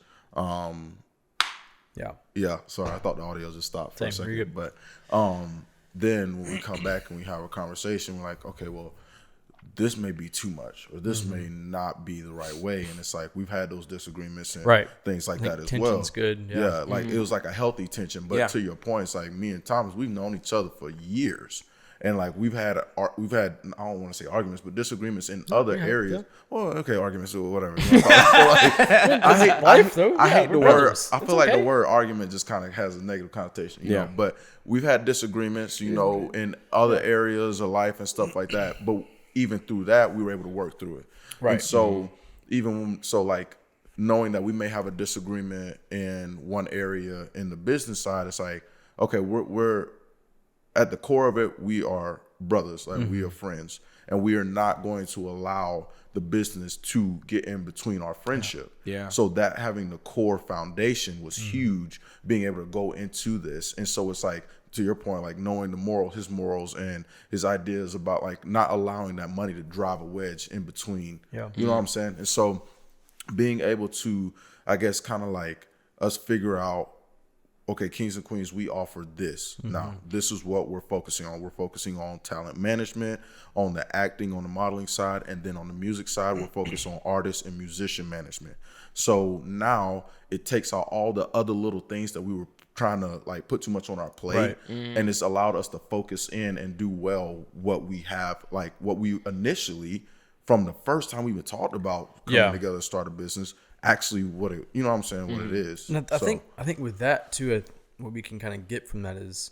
Yeah. Sorry, I thought the audio just stopped for a second. You're good. But then when we come back and we have a conversation, we're like, okay, well, this may be too much, or this may not be the right way. And it's like we've had those disagreements and things like that as well. Tension's good. Yeah, like it was like a healthy tension. But to your point, it's like me and Thomas, we've known each other for years. And like we've had I don't want to say arguments, but disagreements in other areas. Yeah. Well, okay, arguments or whatever. You know, I hate the word. I feel like the word argument just kind of has a negative connotation. You know, but we've had disagreements, you know, in other areas of life and stuff like that. But even through that, we were able to work through it. Right. And so like knowing that we may have a disagreement in one area in the business side, it's like, okay, we're at the core of it, we are brothers, like we are friends, and we are not going to allow the business to get in between our friendship. Yeah. So that having the core foundation was huge, being able to go into this. And so it's like, to your point, like knowing his morals and his ideas about like not allowing that money to drive a wedge in between. Yeah. You know what I'm saying? And so being able to, I guess, kind of like us figure out, okay, Kings and Queens, we offer this. Now, this is what we're focusing on. We're focusing on talent management, on the acting, on the modeling side, and then on the music side, we're focused on artist and musician management. So now it takes out all the other little things that we were trying to like put too much on our plate, and it's allowed us to focus in and do well what we have, like what we initially, from the first time we even talked about coming together to start a business, actually what it, you know what I'm saying, what it is. And I think with that too, what we can kind of get from that is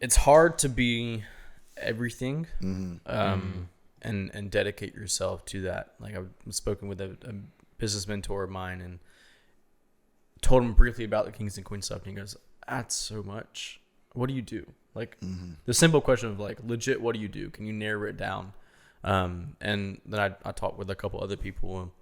it's hard to be everything and dedicate yourself to that. Like I've spoken with a business mentor of mine and told him briefly about the Kings and Queens stuff, and he goes, that's so much. What do you do? Like the simple question of like, legit, what do you do? Can you narrow it down? And then I talked with a couple other people,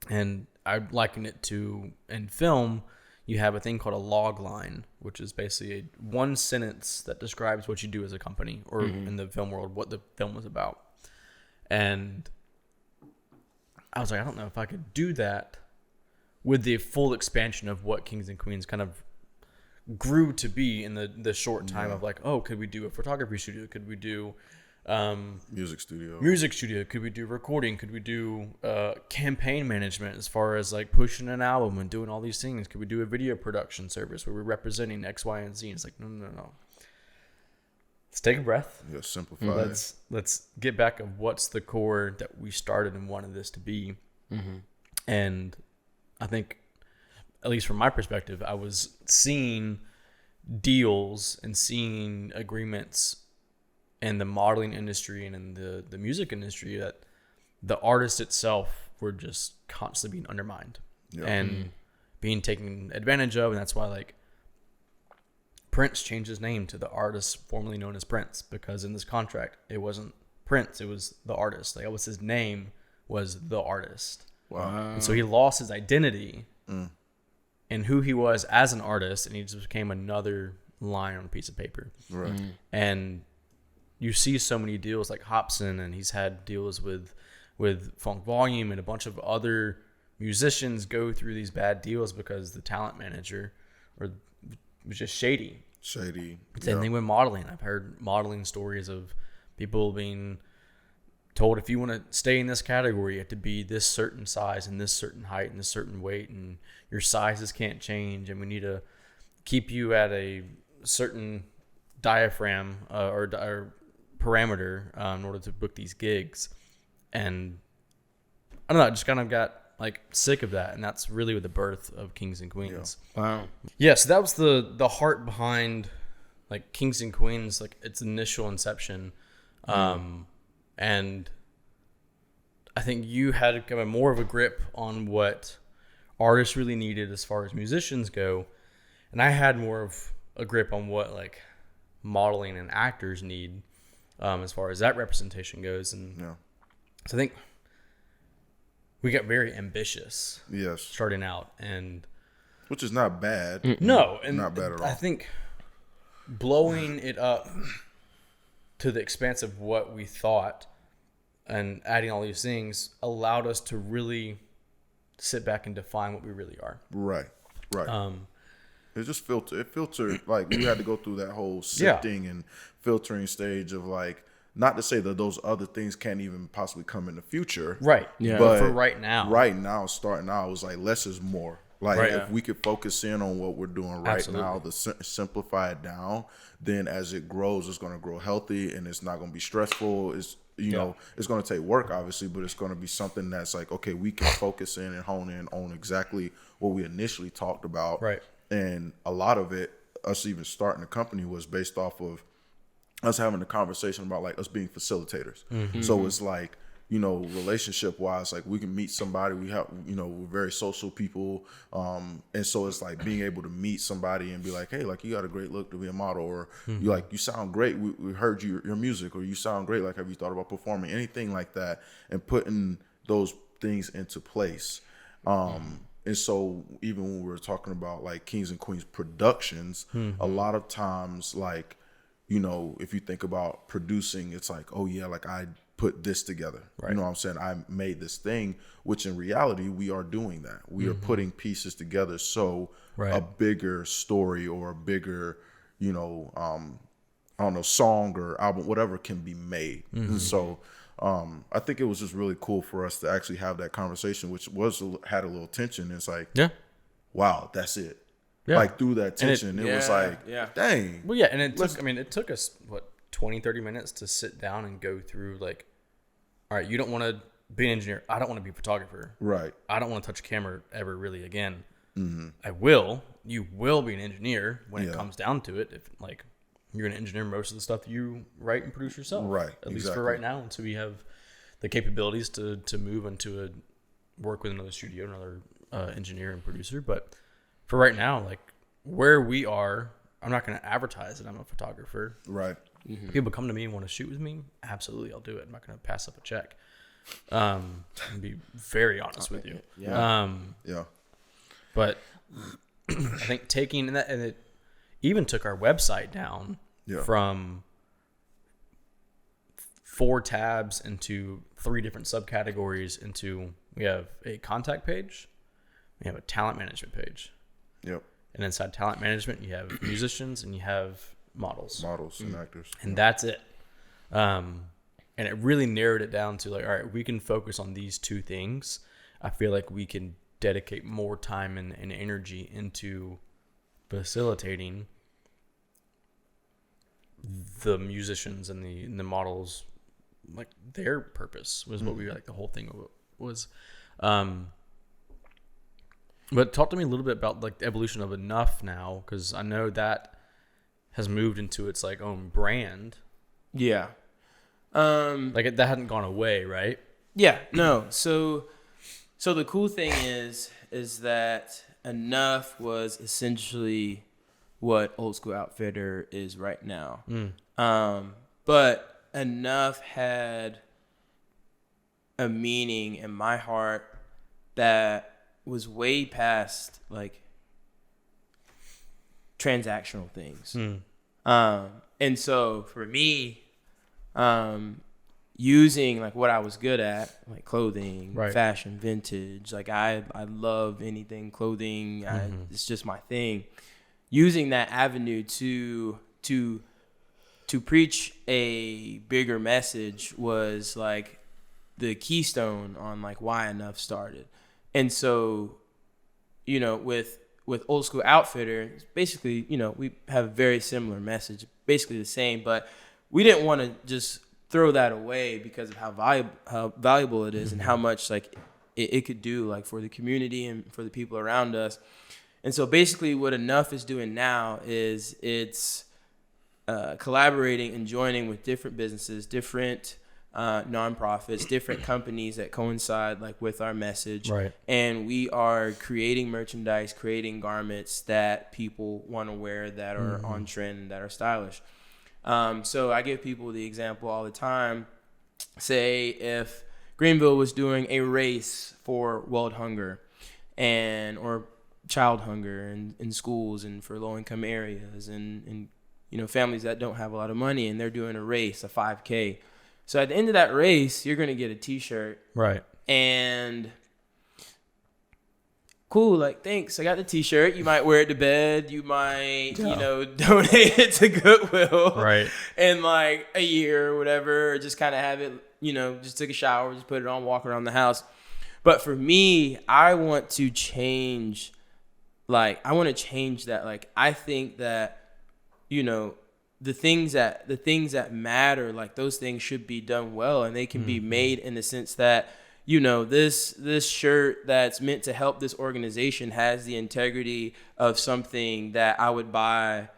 and I liken it to, in film, you have a thing called a log line, which is basically one sentence that describes what you do as a company, or in the film world, what the film was about. And I was like, I don't know if I could do that with the full expansion of what Kings and Queens kind of grew to be in the short time of like, oh, could we do a photography studio? Could we do music studio? Could we do recording? Could we do campaign management as far as like pushing an album and doing all these things? Could we do a video production service where we're representing X, Y, and Z? And it's like, no. Let's take a breath. Yeah, simplify. Let's get back of what's the core that we started and wanted this to be. And I think, at least from my perspective, I was seeing deals and seeing agreements in the modeling industry and in the music industry that the artist itself were just constantly being undermined and being taken advantage of. And that's why like Prince changed his name to the artist formerly known as Prince, because in this contract, it wasn't Prince, it was the artist. Like that was his name, was the artist. Wow. And so he lost his identity in who he was as an artist, and he just became another line on a piece of paper. Right. And you see so many deals like Hobson, and he's had deals with Funk Volume and a bunch of other musicians go through these bad deals because the talent manager was just shady. Same thing with modeling. I've heard modeling stories of people being told, if you want to stay in this category, you have to be this certain size and this certain height and this certain weight, and your sizes can't change, and we need to keep you at a certain diaphragm or parameter in order to book these gigs. And I don't know, I just kind of got like sick of that, and that's really with the birth of Kings and Queens. Wow. Yeah, so that was the heart behind like Kings and Queens, like its initial inception. And I think you had kind of more of a grip on what artists really needed as far as musicians go, and I had more of a grip on what like modeling and actors need as far as that representation goes. And so I think we got very ambitious starting out, and which is not bad. No, and not bad at all. I think blowing it up to the expanse of what we thought and adding all these things allowed us to really sit back and define what we really are. Right. It just filtered like we had to go through that whole sifting and filtering stage of like, not to say that those other things can't even possibly come in the future. Right. Yeah. But for right now, starting out, it was like less is more. Like if we could focus in on what we're doing right now, simplify it down, then as it grows, it's going to grow healthy and it's not going to be stressful. It's, you know, it's going to take work, obviously, but it's going to be something that's like, okay, we can focus in and hone in on exactly what we initially talked about. Right. And a lot of it, us even starting the company, was based off of us having a conversation about like us being facilitators. Mm-hmm. So it's like, you know, relationship wise, like we can meet somebody, we have, you know, we're very social people. And so it's like being able to meet somebody and be like, hey, like you got a great look to be a model, or you like, you sound great. We heard your music, or you sound great. Like, have you thought about performing, anything like that, and putting those things into place. And so even when we were talking about like Kings and Queens Productions, a lot of times, like, you know, if you think about producing, it's like, oh yeah, like I put this together. Right. You know what I'm saying? I made this thing, which in reality, we are doing that. We are putting pieces together so a bigger story or a bigger, you know, I don't know, song or album, whatever can be made. And so I think it was just really cool for us to actually have that conversation, which had a little tension. It's like, wow, that's it. Yeah. Like through that tension, it was like, dang. Well, yeah, and it took us, what, 20, 30 minutes to sit down and go through like, all right, you don't want to be an engineer. I don't want to be a photographer. Right. I don't want to touch a camera ever really again. I will. You will be an engineer when it comes down to it. If like you're going to engineer most of the stuff you write and produce yourself. Right. At least for right now, until we have the capabilities to move into work with another studio, another engineer and producer. But for right now, like where we are, I'm not going to advertise that I'm a photographer. Right. People come to me and want to shoot with me. Absolutely, I'll do it. I'm not going to pass up a check. And be very honest with you. Yeah. But I think taking that, and it even took our website down from 4 tabs into 3 different subcategories. Into we have a contact page, we have a talent management page. Yep. And inside talent management, you have musicians and you have models and actors, and that's it. And it really narrowed it down to like, all right, we can focus on these 2 things. I feel like we can dedicate more time and energy into facilitating the musicians and the models, like their purpose was what we like the whole thing was. But talk to me a little bit about like the evolution of Enough now, because I know that has moved into its like own brand. Yeah. Like that hadn't gone away, right? Yeah, no. So the cool thing is that Enough was essentially what Old School Outfitter is right now. But Enough had a meaning in my heart that was way past like transactional things. And so for me, using like what I was good at, like clothing, fashion, vintage, like I love anything clothing. It's just my thing. Using that avenue to preach a bigger message was like the keystone on like why Enough started. And so, you know, with Old School Outfitter, it's basically, you know, we have a very similar message, basically the same, but we didn't want to just throw that away because of how valuable it is and how much like it could do like for the community and for the people around us. And so basically what Enough is doing now is it's collaborating and joining with different businesses, different nonprofits, different companies that coincide like with our message. Right. And we are creating merchandise, creating garments that people want to wear, that are on trend, that are stylish. So I give people the example all the time. Say if Greenville was doing a race for world hunger or child hunger in schools and for low-income areas and you know, families that don't have a lot of money, and they're doing a race, a 5K. So at the end of that race, you're going to get a T-shirt. Right. And cool, like, thanks, I got the T-shirt. You might wear it to bed. You might, you know, donate it to Goodwill. Right. In like a year or whatever, or just kind of have it, you know, just take a shower, just put it on, walk around the house. But for me, I want to change, like, that. Like, I think that, you know, the things that matter, like those things should be done well, and they can be made in the sense that, you know, this shirt that's meant to help this organization has the integrity of something that I would buy,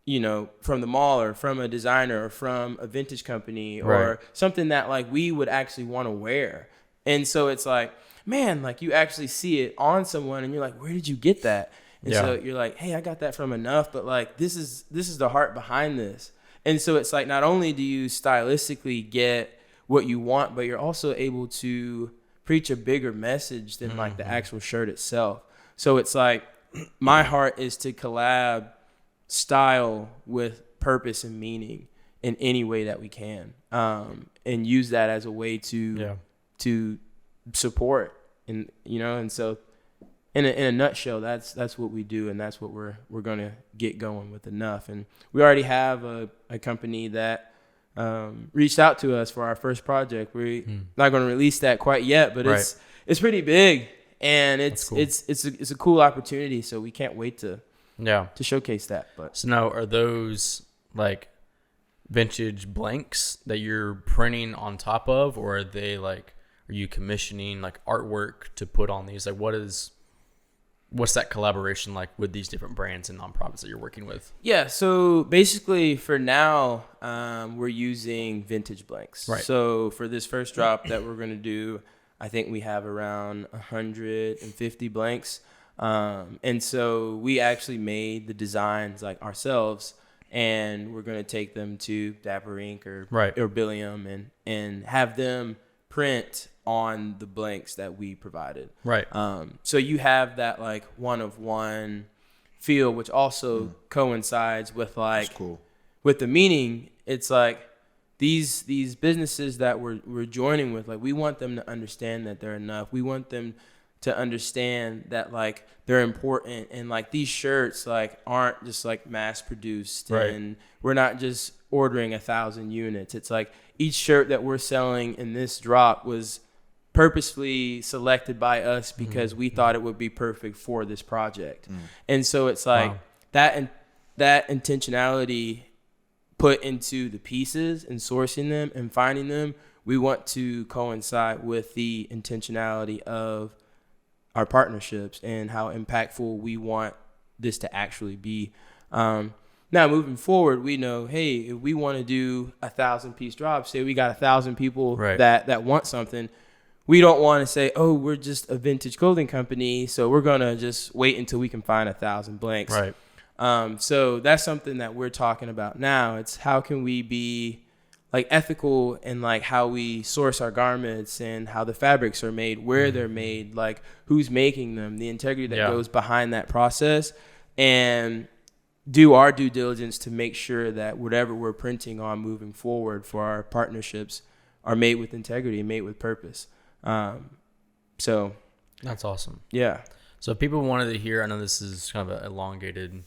you know, from the mall or from a designer or from a vintage company or something that like we would actually want to wear. And so it's like, man, like you actually see it on someone and you're like, where did you get that? And so you're like, hey, I got that from Enough, but like this is the heart behind this. And so it's like, not only do you stylistically get what you want, but you're also able to preach a bigger message than like the actual shirt itself. So it's like, my heart is to collab style with purpose and meaning in any way that we can, and use that as a way to support, and you know. And so in a nutshell, that's what we do, and that's what we're gonna get going with Enough. And we already have a company that reached out to us for our first project. We're not gonna release that quite yet, but it's pretty big, and it's cool. It's a cool opportunity. So we can't wait to showcase that. But so now, are those like vintage blanks that you're printing on top of, or are they like, are you commissioning like artwork to put on these? Like, what's that collaboration like with these different brands and nonprofits that you're working with? Yeah, so basically for now, we're using vintage blanks. Right. So for this first drop that we're going to do, I think we have around 150 blanks. And so we actually made the designs like ourselves, and we're going to take them to Dapper Ink or Billiam and have them print on the blanks that we provided. Right. So you have that like one of one feel, which also coincides with like with the meaning. It's like these businesses that we're joining with, like we want them to understand that they're enough. We want them to understand that like they're important, and like these shirts like aren't just like mass produced, and we're not just ordering 1,000 units. It's like each shirt that we're selling in this drop was purposefully selected by us because we thought it would be perfect for this project. And so it's like that intentionality put into the pieces and sourcing them and finding them, we want to coincide with the intentionality of our partnerships and how impactful we want this to actually be. Now moving forward, we know, hey, if we want to do 1,000-piece drops, say we got 1,000 people that want something, we don't want to say, oh, we're just a vintage clothing company, so we're going to just wait until we can find 1,000 blanks. Right. So that's something that we're talking about now. It's how can we be like ethical in like how we source our garments and how the fabrics are made, where they're made, like who's making them, the integrity that goes behind that process, and do our due diligence to make sure that whatever we're printing on moving forward for our partnerships are made with integrity, made with purpose. So that's awesome. Yeah. So if people wanted to hear, I know this is kind of an elongated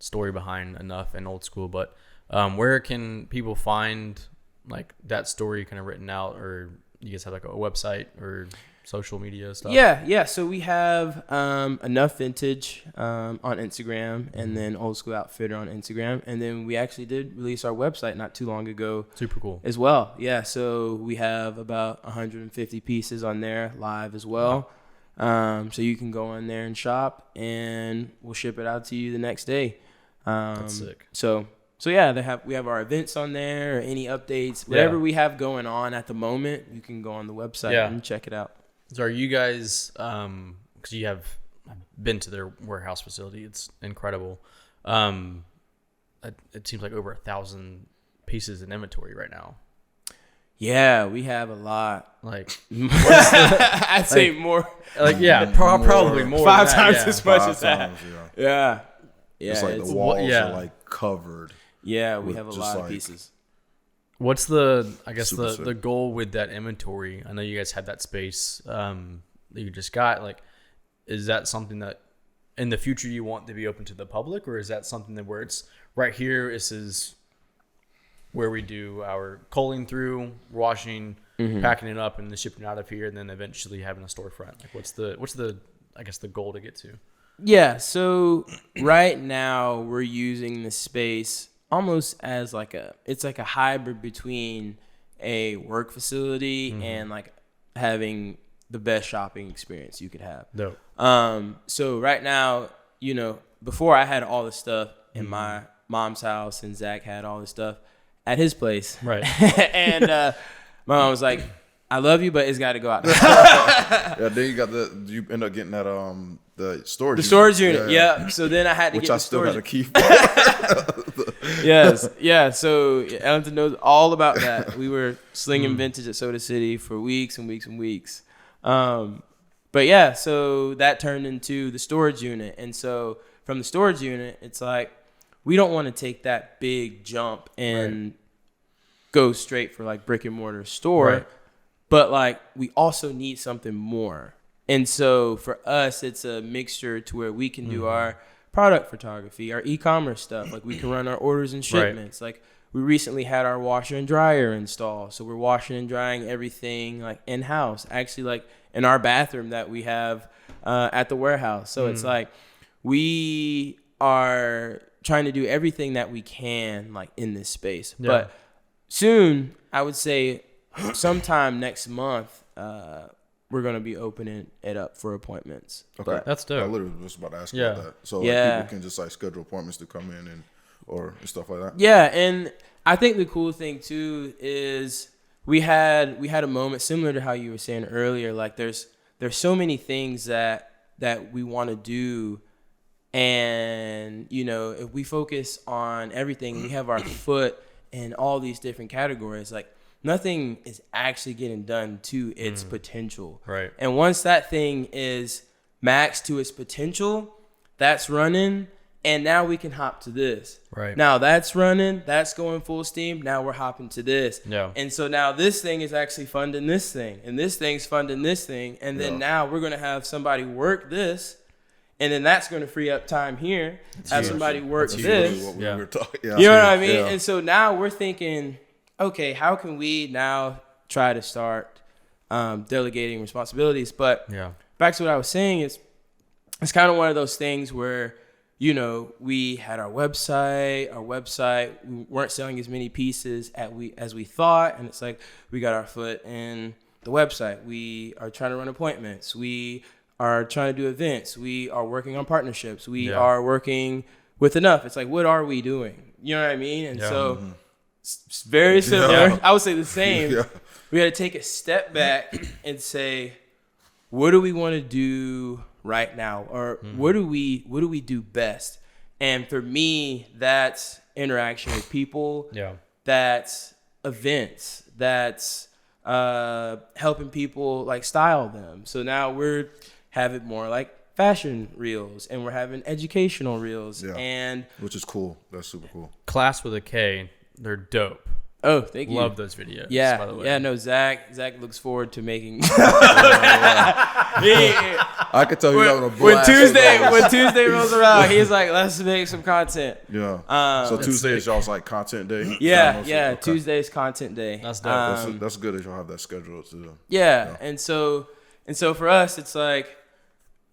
story behind Enough and Old School, but where can people find like that story kind of written out, or you guys have like a website or? social media stuff? Yeah. So we have Enough Vintage on Instagram, and then Old School Outfitter on Instagram, and then we actually did release our website not too long ago. Super cool. As well. Yeah. So we have about 150 pieces on there live as well. So you can go on there and shop, and we'll ship it out to you the next day. That's sick. So yeah, we have our events on there, or any updates, whatever we have going on at the moment. You can go on the website and check it out. So are you guys? Because I've been to their warehouse facility. It's incredible. It seems like over 1,000 pieces in inventory right now. Yeah, we have a lot. Like, I'd say more. Like, probably more. 5 than times that, as much as times, that. Yeah. It's like the walls are like covered. Yeah, we have a lot of pieces. What's the goal with that inventory? I know you guys had that space that you just got. Like, is that something that in the future you want to be open to the public, or is that something that where it's right here? This is where we do our culling through, washing, packing it up, and then shipping it out of here, and then eventually having a storefront. Like, what's the I guess the goal to get to? Yeah. So right now we're using the space almost as it's like a hybrid between a work facility and like having the best shopping experience you could have. Dope. So right now, before I had all this stuff in my mom's house, and Zach had all this stuff at his place. Right. And my mom was like, I love you, but it's got to go out. Yeah, then you end up getting that the storage. The storage unit. Yeah. So then I had to which get I the still storage. had to keep. Yes. Yeah. So Ellington knows all about that. We were slinging vintage at Soda City for weeks and weeks and weeks. But yeah, so that turned into the storage unit. And so from the storage unit, it's like, we don't want to take that big jump and go straight for like brick and mortar store. Right. But like, we also need something more. And so for us, it's a mixture to where we can do our product photography, our e-commerce stuff. Like, we can run our orders and shipments. Like, we recently had our washer and dryer installed. So we're washing and drying everything like in-house, actually like in our bathroom that we have at the warehouse. So it's like, we are trying to do everything that we can like in this space. Yeah. But soon, I would say sometime next month, we're going to be opening it up for appointments. Okay. But that's dope. I literally was about to ask about that. So like, people can just like schedule appointments to come in or stuff like that. Yeah. And I think the cool thing too is we had a moment similar to how you were saying earlier. Like, there's so many things that we want to do. And, if we focus on everything, we have our foot in all these different categories. Like, nothing is actually getting done to its potential. Right. And once that thing is maxed to its potential, that's running. And now we can hop to this. Right. Now that's running. That's going full steam. Now we're hopping to this. Yeah. And so now this thing is actually funding this thing. And this thing's funding this thing. And then now we're going to have somebody work this. And then that's going to free up time here. Have somebody work this. What we were talking. You know what I mean? Yeah. And so now we're thinking, okay, how can we now try to start delegating responsibilities? But back to what I was saying, it's kind of one of those things where, we had our website. We weren't selling as many pieces as we thought. And it's like, we got our foot in the website. We are trying to run appointments. We are trying to do events. We are working on partnerships. We are working with Enough. It's like, what are we doing? You know what I mean? And so it's very similar. Yeah. I would say the same. We got to take a step back and say, what do we want to do right now? Or what do we do best? And for me, that's interaction with people. Yeah. That's events. That's helping people like style them. So now we're having more like fashion reels, and we're having educational reels, and which is cool. That's super cool. Class with a K, they're dope. Oh, thank you. Love those videos. Yeah, by the way. yeah. No, Zach looks forward to making. I could tell you having a blast. When Tuesday rolls around, he's like, "Let's make some content." Yeah. So Tuesday is y'all's like content day. Yeah. Okay. Tuesday's content day. That's dope. That's good that y'all have that schedule too. Yeah, and so And so for us, it's like,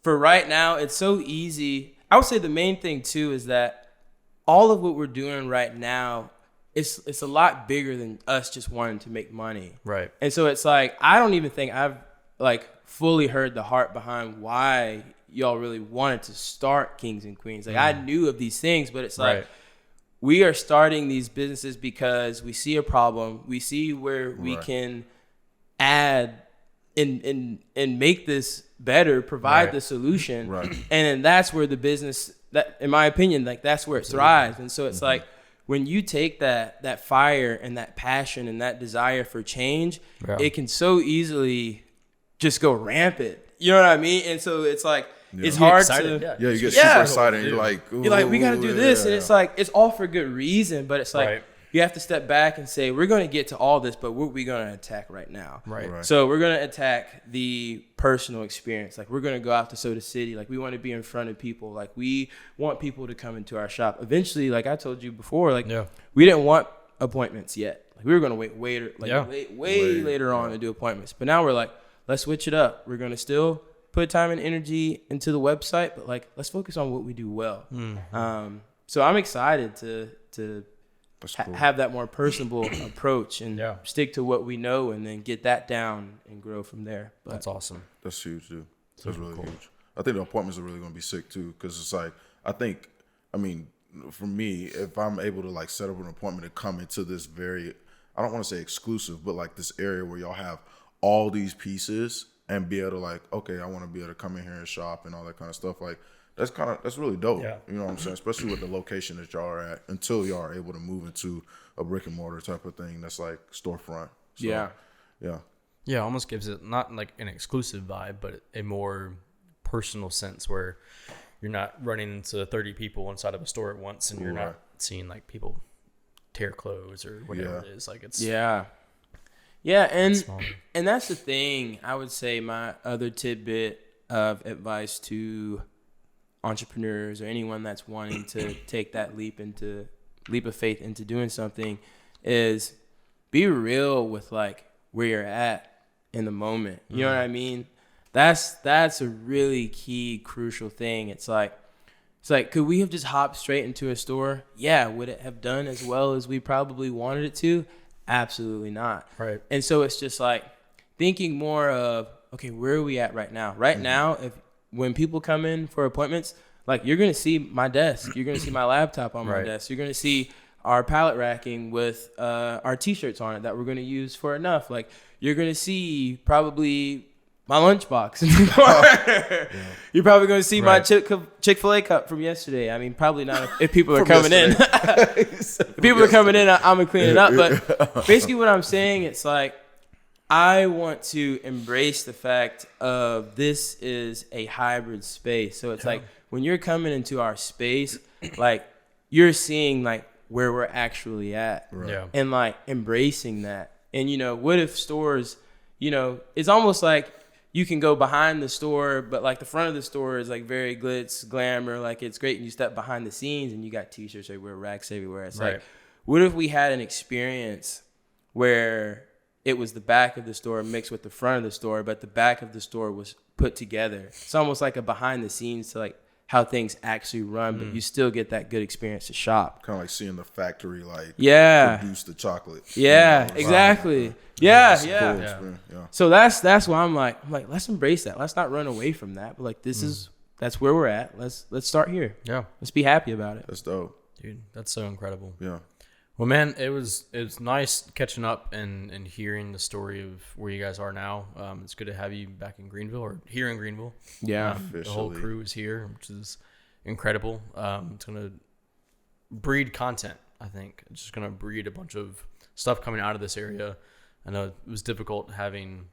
for right now, it's so easy. I would say the main thing too is that all of what we're doing right now, it's a lot bigger than us just wanting to make money. Right. And so it's like, I don't even think I've like fully heard the heart behind why y'all really wanted to start Kings and Queens. Like I knew of these things, but it's like, we are starting these businesses because we see a problem. We see where we can add and make this better, provide the solution. Right. And then that's where the business, that in my opinion, like that's where it thrives. And so it's like, when you take that fire and that passion and that desire for change, it can so easily just go rampant. You know what I mean? And so it's like, it's hard excited. to... Yeah, you get super excited. And you're like, we got to do this. And it's like, it's all for good reason. But it's like, you have to step back and say, we're going to get to all this, but what are we going to attack right now? Right. So we're going to attack the personal experience. Like, we're going to go out to Soda City. Like, we want to be in front of people. Like, we want people to come into our shop. Eventually, like I told you before, like, we didn't want appointments yet. Like, we were going to wait way later on to do appointments. But now we're like, let's switch it up. We're going to still put time and energy into the website, but like, let's focus on what we do well. So I'm excited to have that more personable approach and stick to what we know and then get that down and grow from there. But that's awesome. That's huge, dude. That's really huge. I think the appointments are really going to be sick too, because it's like, I mean, for me, if I'm able to like set up an appointment to come into this very, I don't want to say exclusive, but like this area where y'all have all these pieces and be able to like, okay, I want to be able to come in here and shop and all that kind of stuff. Like, that's really dope. Yeah. You know what I'm saying? Especially with the location that y'all are at, until y'all are able to move into a brick and mortar type of thing that's like storefront. So, yeah, almost gives it not like an exclusive vibe, but a more personal sense where you're not running into 30 people inside of a store at once and you're not seeing like people tear clothes or whatever it is. Like it's and that's the thing. I would say my other tidbit of advice to entrepreneurs or anyone that's wanting to take that leap of faith into doing something is be real with like where you're at in the moment. You know what I mean? That's a really key, crucial thing. It's like, could we have just hopped straight into a store? Yeah. Would it have done as well as we probably wanted it to? Absolutely not. Right. And so it's just like thinking more of, okay, where are we at right now? Right now, when people come in for appointments, like you're going to see my desk. You're going to see my laptop on my desk. You're going to see our pallet racking with our T-shirts on it that we're going to use for enough. Like you're going to see probably my lunchbox. You're probably going to see my Chick-fil-A cup from yesterday. I mean, probably not if people are coming in. If people are coming in, I'm going to clean it up. But basically what I'm saying, it's like, I want to embrace the fact of this is a hybrid space. So it's like when you're coming into our space, like you're seeing like where we're actually at and like embracing that. And, you know, what if stores, you know, it's almost like you can go behind the store, but like the front of the store is like very glitz, glamour, like it's great. And you step behind the scenes and you got T-shirts everywhere, racks everywhere. It's like, what if we had an experience where it was the back of the store mixed with the front of the store, but the back of the store was put together? It's almost like a behind the scenes to like how things actually run, but you still get that good experience to shop. Kind of like seeing the factory like produce the chocolate. Yeah, you know, exactly. Yeah. So that's why I'm like, let's embrace that. Let's not run away from that. But like that's where we're at. Let's start here. Yeah. Let's be happy about it. That's dope. Dude, that's so incredible. Yeah. Well, man, it was nice catching up and hearing the story of where you guys are now. It's good to have you back in Greenville or here in Greenville. Yeah, the whole crew is here, which is incredible. It's gonna breed content. I think it's just gonna breed a bunch of stuff coming out of this area. I know it was difficult having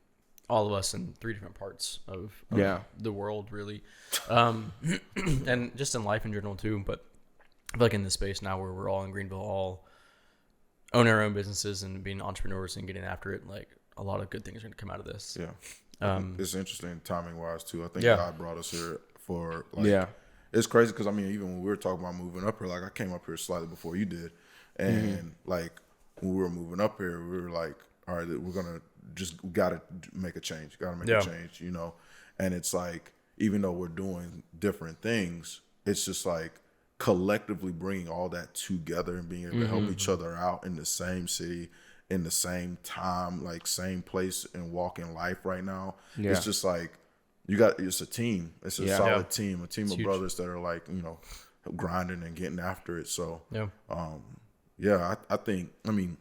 all of us in 3 different parts of the world, really, and just in life in general too. But I feel like in this space now where we're all in Greenville, all own our own businesses and being entrepreneurs and getting after it, like a lot of good things are going to come out of this. Yeah. It's interesting timing wise too. I think God brought us here for like, it's crazy because I mean, even when we were talking about moving up here, like I came up here slightly before you did. And like when we were moving up here, we were like, all right, we're going to just got to make a change. Got to make a change, you know. And it's like, even though we're doing different things, it's just like collectively bringing all that together and being able to help each other out in the same city, in the same time, like same place and walk in life right now. Yeah. It's just like, it's a team. It's a solid team, a team of brothers that are like, you know, grinding and getting after it. So, I think, I mean,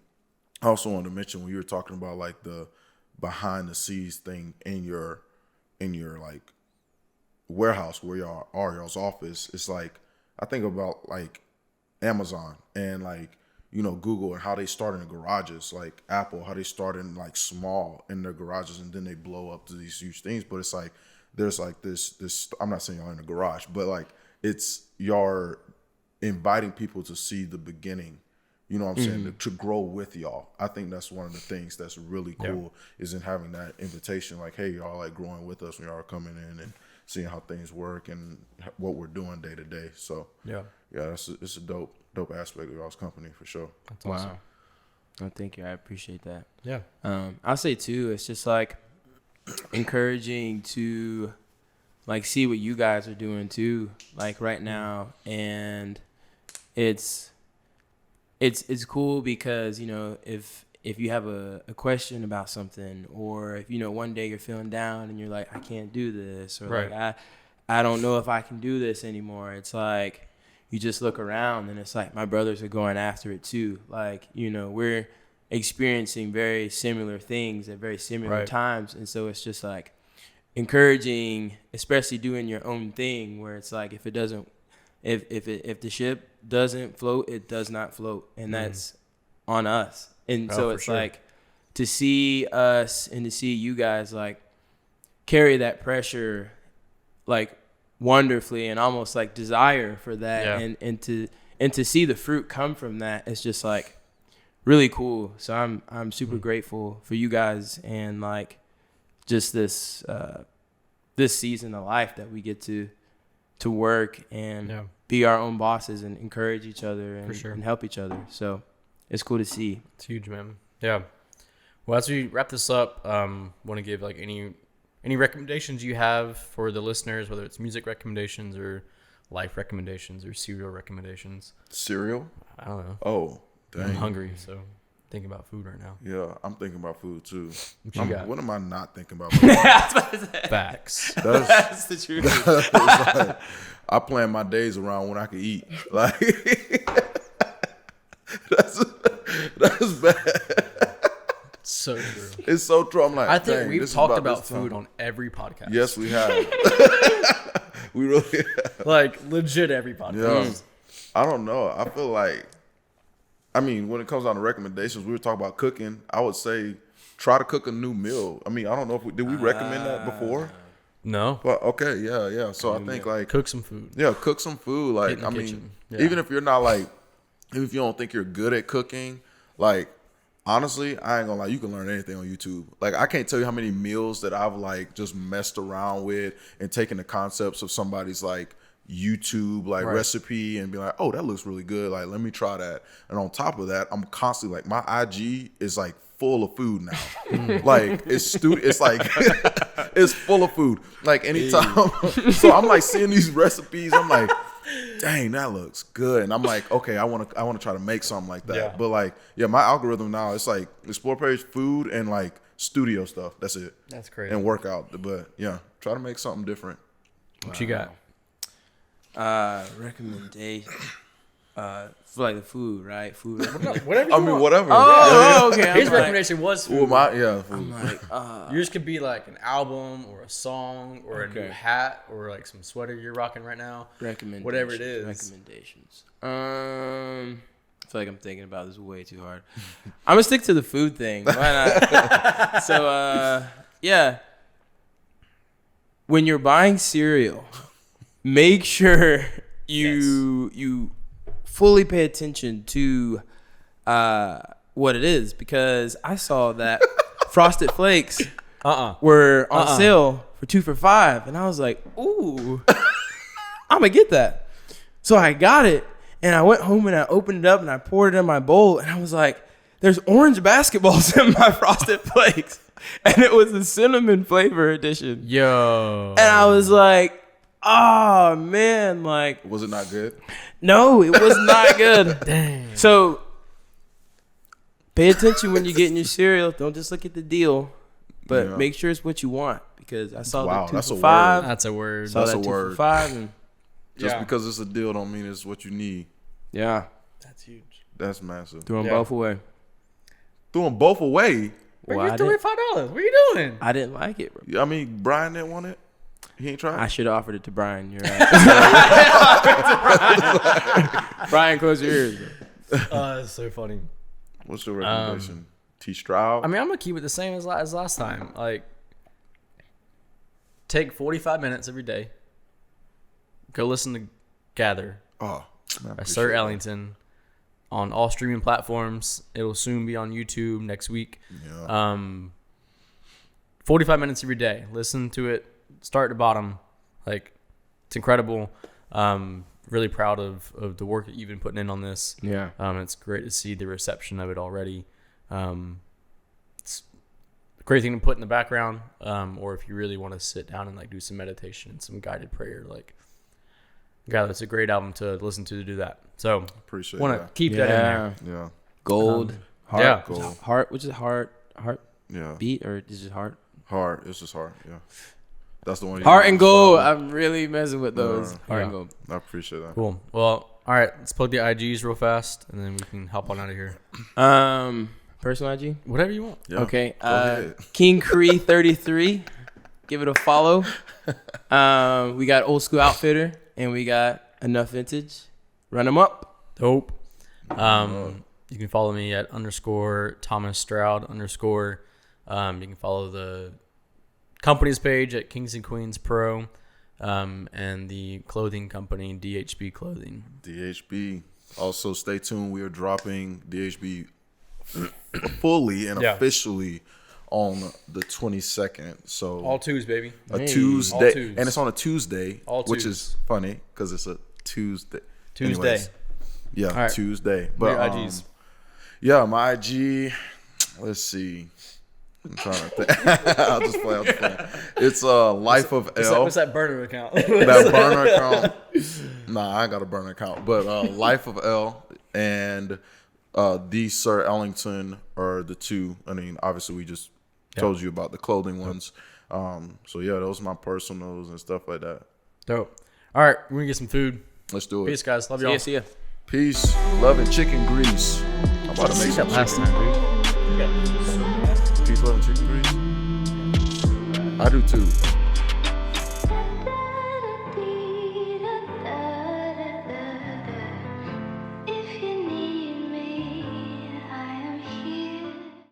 I also wanted to mention when you were talking about like the behind the scenes thing in your like warehouse where y'all are, y'all's office, it's like, I think about like Amazon and like, you know, Google and how they start in the garages, like Apple, how they start in like small in their garages and then they blow up to these huge things. But it's like, there's like this, I'm not saying y'all in the garage, but like it's y'all inviting people to see the beginning, you know what I'm saying, to grow with y'all. I think that's one of the things that's really cool is in having that invitation, like, hey, y'all like growing with us when y'all are coming in and seeing how things work and what we're doing day to day. So it's a dope aspect of y'all's company for sure. That's awesome. Wow. Oh, thank you. I appreciate that. Yeah. I'll say too, it's just like encouraging to like see what you guys are doing too, like right now. And it's cool because, you know, if you have a question about something, or if, you know, one day you're feeling down and you're like, I can't do this, or like, I don't know if I can do this anymore. It's like, you just look around and it's like, my brothers are going after it too. Like, you know, we're experiencing very similar things at very similar times. And so it's just like encouraging, especially doing your own thing, where it's like, if the ship doesn't float, it does not float. And that's on us. And so it's like to see us and to see you guys like carry that pressure like wonderfully and almost like desire for that and to see the fruit come from that, it's just like really cool. So I'm super grateful for you guys and like just this season of life that we get to work and be our own bosses and encourage each other and help each other. So it's cool to see. It's huge, man. Yeah. Well, as we wrap this up, want to give like any recommendations you have for the listeners, whether it's music recommendations or life recommendations or cereal recommendations. Cereal? I don't know. Oh, dang. I'm hungry, so thinking about food right now. Yeah, I'm thinking about food too. What am I not thinking about? Facts. That's the truth. Like, I plan my days around when I can eat. Like that's bad. So true. It's so true. I'm like, I think we've talked about food on every podcast. Yes, we have. We really have. Like legit every podcast. Yeah. I don't know. I feel like, I mean, when it comes down to recommendations, we were talking about cooking. I would say try to cook a new meal. I mean, I don't know if did we recommend that before? No. But okay, yeah. So I think like cook some food. Yeah, cook some food. Like I mean, even if you're not like, even if you don't think you're good at cooking, like honestly, I ain't gonna lie, you can learn anything on YouTube. Like I can't tell you how many meals that I've like just messed around with and taken the concepts of somebody's like YouTube like recipe and be like, oh, that looks really good. Like, let me try that. And on top of that, I'm constantly like, my IG is like full of food now. Like it's like it's full of food. Like anytime. So I'm like seeing these recipes. I'm like, dang, that looks good. And I'm like, okay, I want to try to make something like that. Yeah. But like, yeah, my algorithm now, it's like explore page, food, and like studio stuff. That's it. That's crazy. And workout. But yeah, try to make something different. What you got? Recommendation. For like the food, right? Food. Whatever. I mean, whatever. Oh, okay. His recommendation was food. Well, food. I'm like, yours could be like an album or a song or a new hat or like some sweater you're rocking right now. Recommendations. Whatever it is. Recommendations. I feel like I'm thinking about this way too hard. I'm gonna stick to the food thing. Why not? So, yeah. When you're buying cereal, make sure you fully pay attention to what it is, because I saw that Frosted Flakes were on sale for 2 for $5, and I was like, ooh, I'm gonna get that. So I got it, and I went home and I opened it up and I poured it in my bowl, and I was like, there's orange basketballs in my Frosted Flakes. and it was the cinnamon flavor edition. Yo. And I was like, oh man, like, Was it not good? no, it was not good. Dang. So pay attention when you're getting your cereal. Don't just look at the deal, but Yeah. make sure it's what you want, because I saw Wow, the 2 that's for a $5. That's a word. Saw That's that a 2 word. for $5, and Just Yeah. because it's a deal don't mean it's what you need. yeah, That's huge. That's massive. threw them Yeah. both away. Threw them both away. Bro, Well, you I threw didn't- $5. What are you doing? I didn't like it, bro. I mean, Brian didn't want it. He ain't tried. I should have offered it to Brian. You're right. Brian, close your ears, bro. That's so funny. What's your recommendation? T. Stroud. I mean, I'm gonna keep it the same as last time. Like, take 45 minutes every day. Go listen to Gather oh, man, I by appreciate Sir that. Ellington on all streaming platforms. It will soon be on YouTube next week. Yeah. 45 minutes every day. Listen to it, start to bottom. Like, it's incredible. Really proud of the work that you've been putting in on this. Yeah. It's great to see the reception of it already. It's a great thing to put in the background, or if you really want to sit down and like do some meditation and some guided prayer, like, God, that's a great album to listen to do that. So Appreciate want to that. keep that in there. Yeah. Gold. Heart. yeah. Gold. Heart. Which is heart Yeah. beat, or is it heart? Hard. It's just hard. Yeah. That's the one. you Heart use and to gold. solve I'm really messing with those. Yeah. Heart Yeah. and gold. it. I appreciate that. Cool. Well, all right. Let's plug the IGs real fast, and then we can hop on out of here. Personal IG. Whatever you want. Yeah. Okay. Go ahead. King Cree 33. Give it a follow. We got Old School Outfitter, and we got Enough Vintage. Run them up. Dope. You can follow me at _Thomas Stroud _ you can follow the company's page at Kings and Queens Pro, and the clothing company DHB Clothing. DHB. Also, stay tuned. We are dropping DHB fully and Yeah. officially on the 22nd. So All twos, baby. a Hey. Tuesday, All twos. and it's on a Tuesday, All which twos. is funny because it's a Tuesday. Tuesday. Anyways, yeah, All right. Tuesday. What But are your IGs? yeah, my IG. Let's see. I'm trying to think. I'll just play. It's Life of L. What's that burner account? That burner account. Nah, I ain't got a burner account. But Life of L and the Sir Ellington are the two. I mean, obviously, we just told you about the clothing ones. So yeah, those are my personals and stuff like that. Dope. All right, we're gonna get some food. Let's do it. Peace, guys. Love y'all. See ya. Peace, love, and chicken grease. I'm about to See make that some last chicken. time, dude. Peace, love, and chicken grease. I do too.